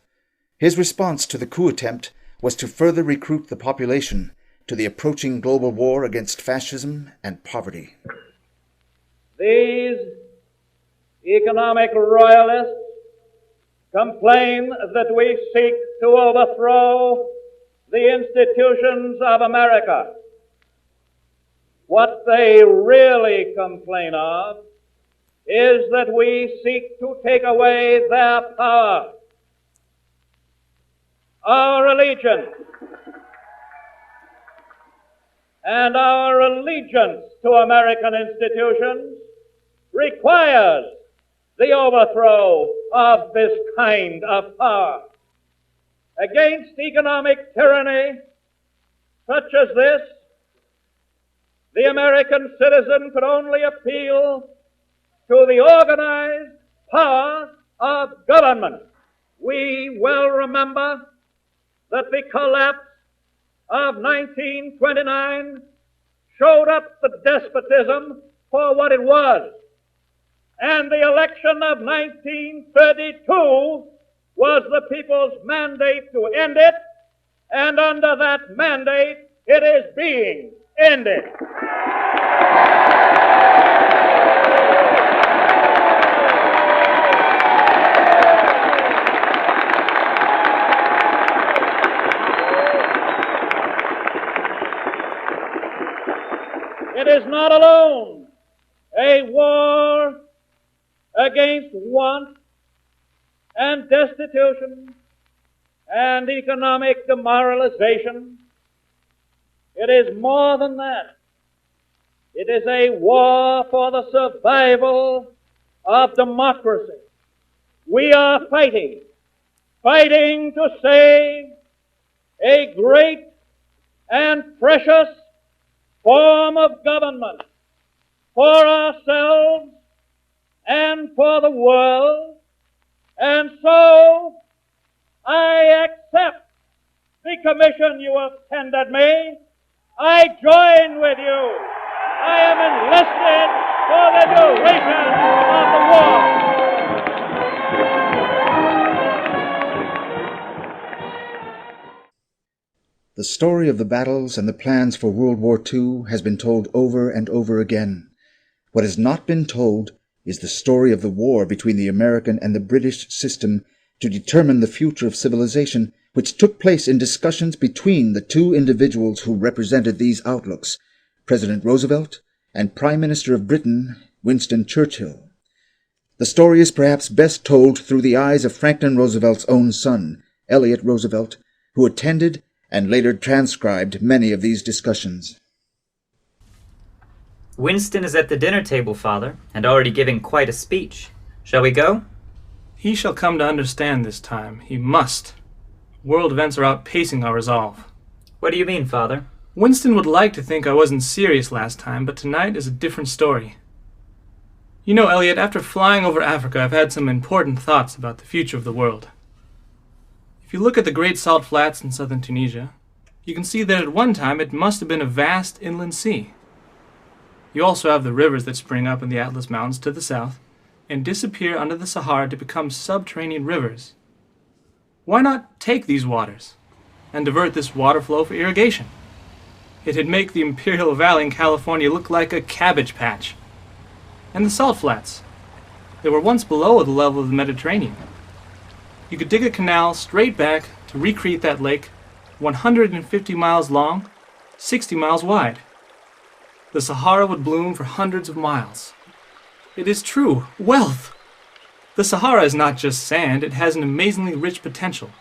His response to the coup attempt was to further recruit the population to the approaching global war against fascism and poverty. These economic royalists complain that we seek to overthrow the institutions of America. What they really complain of is that we seek to take away their power. Our religion and our allegiance to American institutions requires the overthrow of this kind of power. Against economic tyranny such as this, the American citizen could only appeal to the organized power of government. We well remember that the collapse of 1929 showed up the despotism for what it was. And the election of 1932 was the people's mandate to end it, and under that mandate, it is being ended. It is not alone a war against want and destitution and economic demoralization. It is more than that. It is a war for the survival of democracy. We are fighting to save a great and precious form of government for ourselves and for the world. And so I accept the commission you have tendered me. I join with you. I am enlisted for the duration of the war. The story of the battles and the plans for World War II has been told over and over again. What has not been told is the story of the war between the American and the British system to determine the future of civilization, which took place in discussions between the two individuals who represented these outlooks, President Roosevelt and Prime Minister of Britain, Winston Churchill. The story is perhaps best told through the eyes of Franklin Roosevelt's own son, Elliott Roosevelt, who attended and later transcribed many of these discussions. Winston is at the dinner table, Father, and already giving quite a speech. Shall we go? He shall come to understand this time. He must. World events are outpacing our resolve. What do you mean, Father? Winston would like to think I wasn't serious last time, but tonight is a different story. You know, Elliot, after flying over Africa, I've had some important thoughts about the future of the world. If you look at the Great Salt Flats in southern Tunisia, you can see that at one time it must have been a vast inland sea. You also have the rivers that spring up in the Atlas Mountains to the south and disappear under the Sahara to become subterranean rivers. Why not take these waters and divert this water flow for irrigation? It'd make the Imperial Valley in California look like a cabbage patch. And the salt flats, they were once below the level of the Mediterranean. You could dig a canal straight back to recreate that lake, 150 miles long, 60 miles wide. The Sahara would bloom for hundreds of miles. It is true, wealth! The Sahara is not just sand, it has an amazingly rich potential.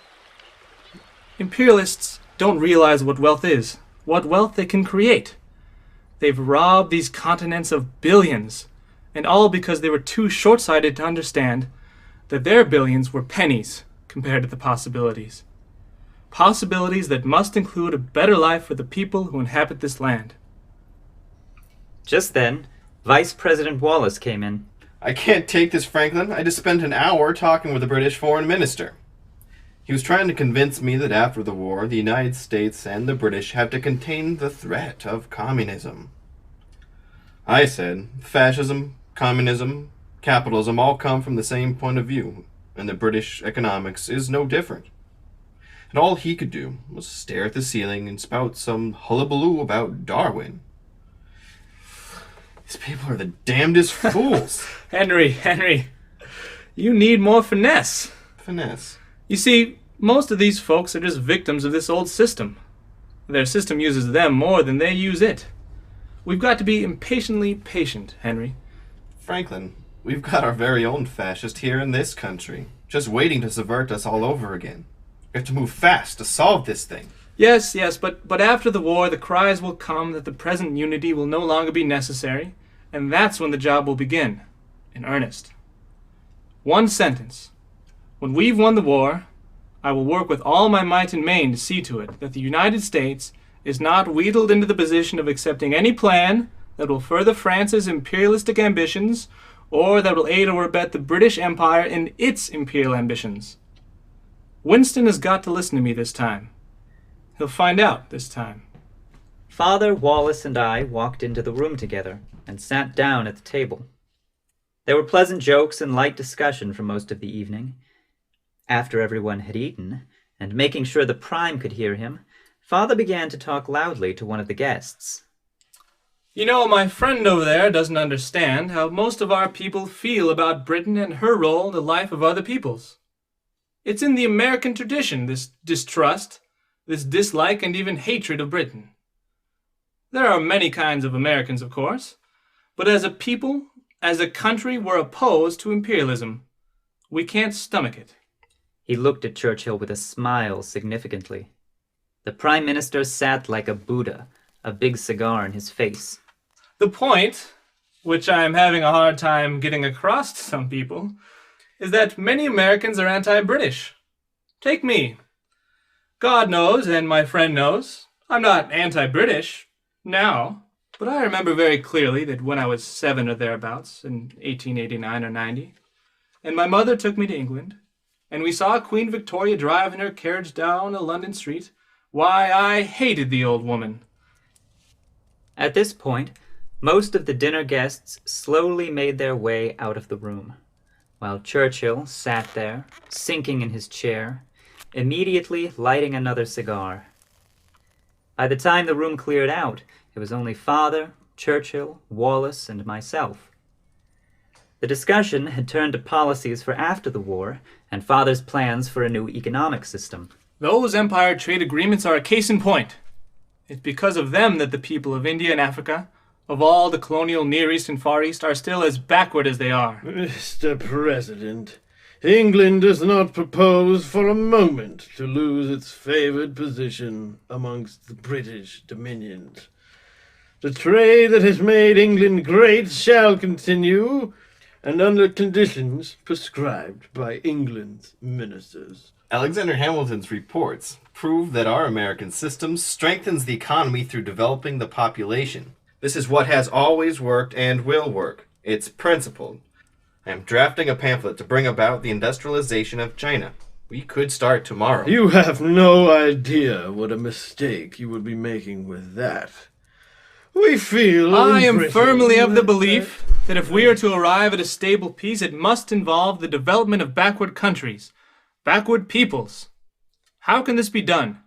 Imperialists don't realize what wealth is, what wealth they can create. They've robbed these continents of billions, and all because they were too short-sighted to understand that their billions were pennies compared to the possibilities. Possibilities that must include a better life for the people who inhabit this land. Just then, Vice President Wallace came in. I can't take this, Franklin. I just spent an hour talking with the British Foreign Minister. He was trying to convince me that after the war, the United States and the British have to contain the threat of communism. I said, fascism, communism, capitalism all come from the same point of view, and the British economics is no different. And all he could do was stare at the ceiling and spout some hullabaloo about Darwin. These people are the damnedest fools. Henry, you need more finesse. Finesse? You see, most of these folks are just victims of this old system. Their system uses them more than they use it. We've got to be impatiently patient, Henry. Franklin, we've got our very own fascist here in this country, just waiting to subvert us all over again. We have to move fast to solve this thing. Yes, but after the war, the cries will come that the present unity will no longer be necessary, and that's when the job will begin, in earnest. One sentence. When we've won the war, I will work with all my might and main to see to it that the United States is not wheedled into the position of accepting any plan that will further France's imperialistic ambitions or that will aid or abet the British Empire in its imperial ambitions. Winston has got to listen to me this time. He'll find out this time. Father, Wallace, and I walked into the room together and sat down at the table. There were pleasant jokes and light discussion for most of the evening. After everyone had eaten, and making sure the Prime could hear him, Father began to talk loudly to one of the guests. You know, my friend over there doesn't understand how most of our people feel about Britain and her role in the life of other peoples. It's in the American tradition, this distrust, this dislike and even hatred of Britain. There are many kinds of Americans, of course, but as a people, as a country, we're opposed to imperialism. We can't stomach it. He looked at Churchill with a smile significantly. The Prime Minister sat like a Buddha, a big cigar in his face. The point, which I'm having a hard time getting across to some people, is that many Americans are anti-British. Take me. God knows, and my friend knows, I'm not anti-British now, but I remember very clearly that when I was 7 or thereabouts, in 1889 or 90, and my mother took me to England, and we saw Queen Victoria drive in her carriage down a London street, why, I hated the old woman. At this point, Most of the dinner guests slowly made their way out of the room, while Churchill sat there, sinking in his chair, immediately lighting another cigar. By the time the room cleared out, it was only Father, Churchill, Wallace, and myself. The discussion had turned to policies for after the war, and Father's plans for a new economic system. Those Empire trade agreements are a case in point. It's because of them that the people of India and Africa, of all the colonial Near East and Far East, are still as backward as they are. Mr. President, England does not propose for a moment to lose its favored position amongst the British dominions. The trade that has made England great shall continue, and under conditions prescribed by England's ministers. Alexander Hamilton's reports prove that our American system strengthens the economy through developing the population. This is what has always worked and will work. It's principled. I am drafting a pamphlet to bring about the industrialization of China. We could start tomorrow. You have no idea what a mistake you would be making with that. We feel... I am firmly of the belief that if we are to arrive at a stable peace, it must involve the development of backward countries, backward peoples. How can this be done?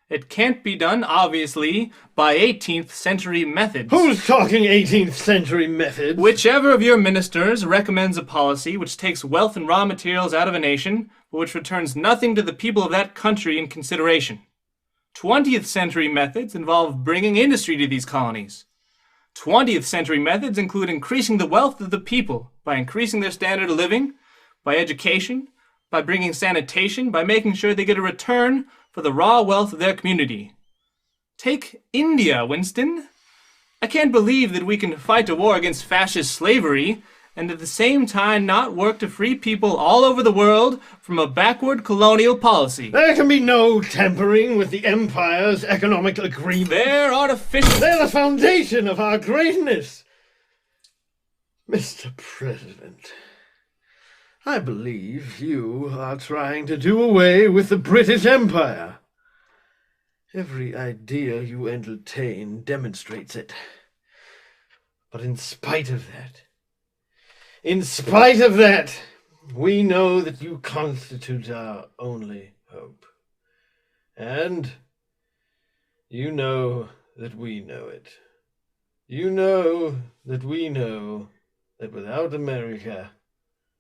It can't be done, obviously, by 18th century methods. Who's talking 18th century methods? Whichever of your ministers recommends a policy which takes wealth and raw materials out of a nation, but which returns nothing to the people of that country in consideration. 20th century methods involve bringing industry to these colonies. 20th century methods include increasing the wealth of the people by increasing their standard of living, by education, by bringing sanitation, by making sure they get a return for the raw wealth of their community. Take India, Winston. I can't believe that we can fight a war against fascist slavery and at the same time not work to free people all over the world from a backward colonial policy. There can be no tampering with the Empire's economic agreement. They're artificial. They're the foundation of our greatness. Mr. President, I believe you are trying to do away with the British Empire. Every idea you entertain demonstrates it. But in spite of that, we know that you constitute our only hope. And you know that we know it. You know that we know that without America,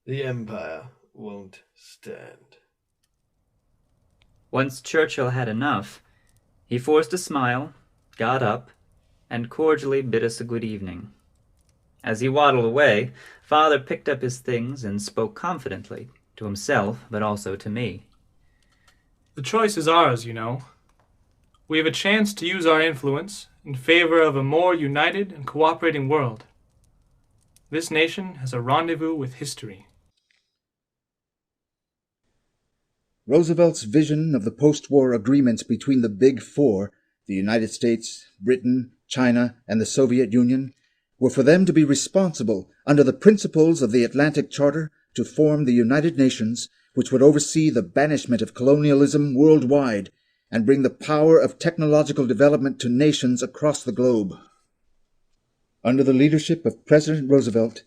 the Empire won't stand. Once Churchill had enough, he forced a smile, got up, and cordially bid us a good evening. As he waddled away, Father picked up his things and spoke confidently, to himself, but also to me. The choice is ours, you know. We have a chance to use our influence in favor of a more united and cooperating world. This nation has a rendezvous with history. Roosevelt's vision of the post-war agreements between the Big Four, the United States, Britain, China, and the Soviet Union, were for them to be responsible, under the principles of the Atlantic Charter, to form the United Nations, which would oversee the banishment of colonialism worldwide and bring the power of technological development to nations across the globe. Under the leadership of President Roosevelt,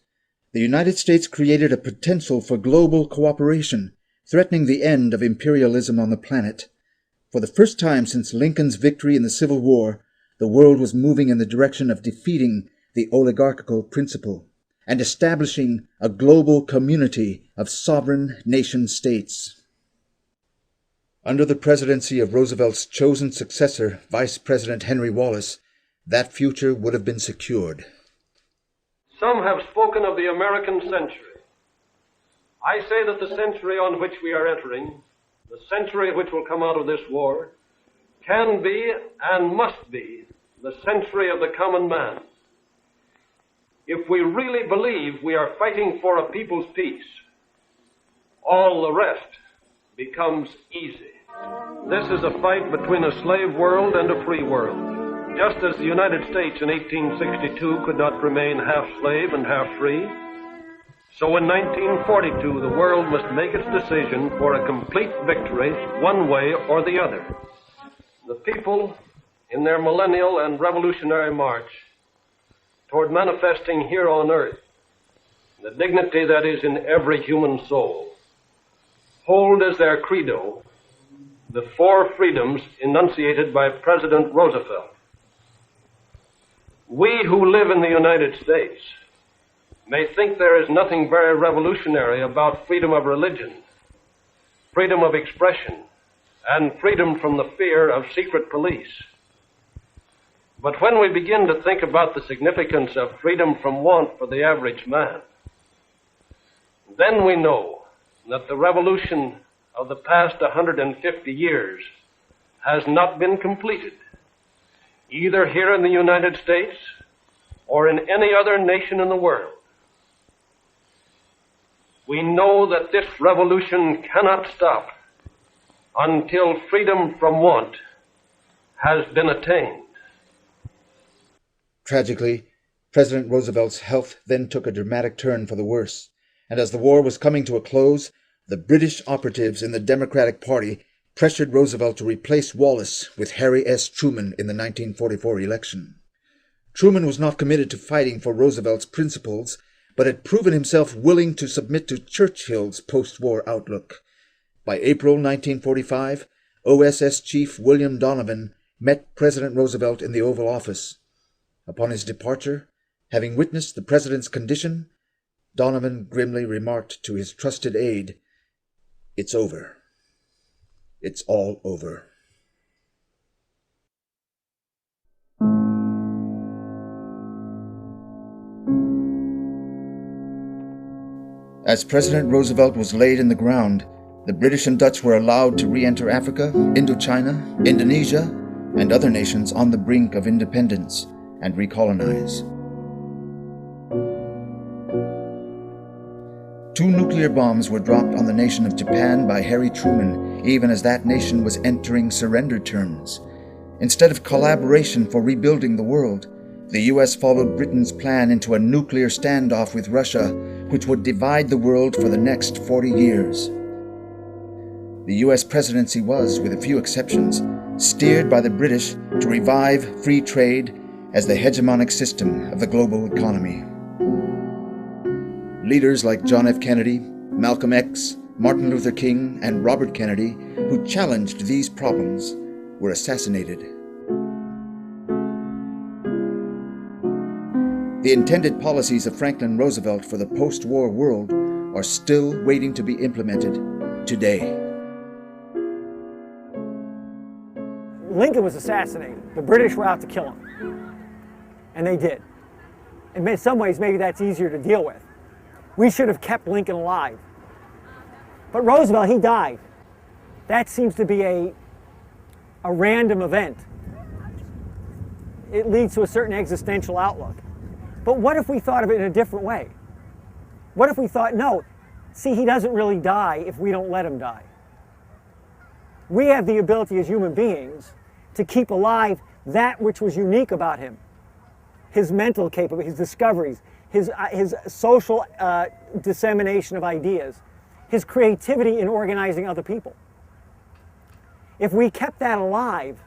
the United States created a potential for global cooperation, threatening the end of imperialism on the planet. For the first time since Lincoln's victory in the Civil War, the world was moving in the direction of defeating the oligarchical principle and establishing a global community of sovereign nation-states. Under the presidency of Roosevelt's chosen successor, Vice President Henry Wallace, that future would have been secured. Some have spoken of the American century. I say that the century on which we are entering, the century which will come out of this war, can be and must be the century of the common man. If we really believe we are fighting for a people's peace, all the rest becomes easy. This is a fight between a slave world and a free world. Just as the United States in 1862 could not remain half slave and half free, so in 1942 the world must make its decision for a complete victory one way or the other. The people, in their millennial and revolutionary march, toward manifesting here on earth the dignity that is in every human soul, hold as their credo the four freedoms enunciated by President Roosevelt. We who live in the United States may think there is nothing very revolutionary about freedom of religion, freedom of expression, and freedom from the fear of secret police. But when we begin to think about the significance of freedom from want for the average man, then we know that the revolution of the past 150 years has not been completed, either here in the United States or in any other nation in the world. We know that this revolution cannot stop until freedom from want has been attained. Tragically, President Roosevelt's health then took a dramatic turn for the worse, and as the war was coming to a close, the British operatives in the Democratic Party pressured Roosevelt to replace Wallace with Harry S. Truman in the 1944 election. Truman was not committed to fighting for Roosevelt's principles, but had proven himself willing to submit to Churchill's post-war outlook. By April 1945, OSS Chief William Donovan met President Roosevelt in the Oval Office. Upon his departure, having witnessed the president's condition, Donovan grimly remarked to his trusted aide, "It's over. It's all over." As President Roosevelt was laid in the ground, the British and Dutch were allowed to re-enter Africa, Indochina, Indonesia, and other nations on the brink of independence and recolonize. 2 nuclear bombs were dropped on the nation of Japan by Harry Truman, even as that nation was entering surrender terms. Instead of collaboration for rebuilding the world, the U.S. followed Britain's plan into a nuclear standoff with Russia, which would divide the world for the next 40 years. The U.S. presidency was, with a few exceptions, steered by the British to revive free trade as the hegemonic system of the global economy. Leaders like John F. Kennedy, Malcolm X, Martin Luther King, and Robert Kennedy, who challenged these problems, were assassinated. The intended policies of Franklin Roosevelt for the post-war world are still waiting to be implemented today. Lincoln was assassinated. The British were out to kill him. And they did. In some ways, maybe that's easier to deal with. We should have kept Lincoln alive. But Roosevelt, he died. That seems to be a random event. It leads to a certain existential outlook. But what if we thought of it in a different way? What if we thought, no, see, he doesn't really die if we don't let him die. We have the ability as human beings to keep alive that which was unique about him. His mental capability, his discoveries, his social dissemination of ideas, his creativity in organizing other people. If we kept that alive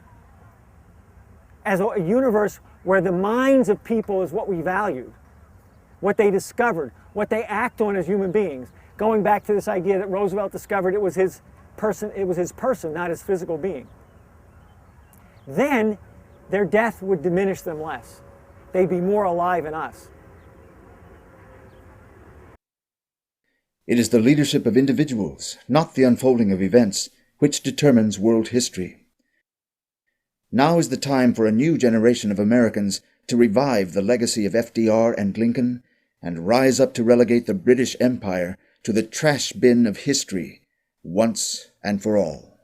as a universe where the minds of people is what we valued, what they discovered, what they act on as human beings, going back to this idea that Roosevelt discovered it was his person, not his physical being, then their death would diminish them less. They'd be more alive in us. It is the leadership of individuals, not the unfolding of events, which determines world history. Now is the time for a new generation of Americans to revive the legacy of FDR and Lincoln and rise up to relegate the British Empire to the trash bin of history once and for all.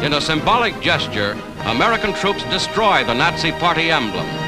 In a symbolic gesture, American troops destroy the Nazi Party emblem.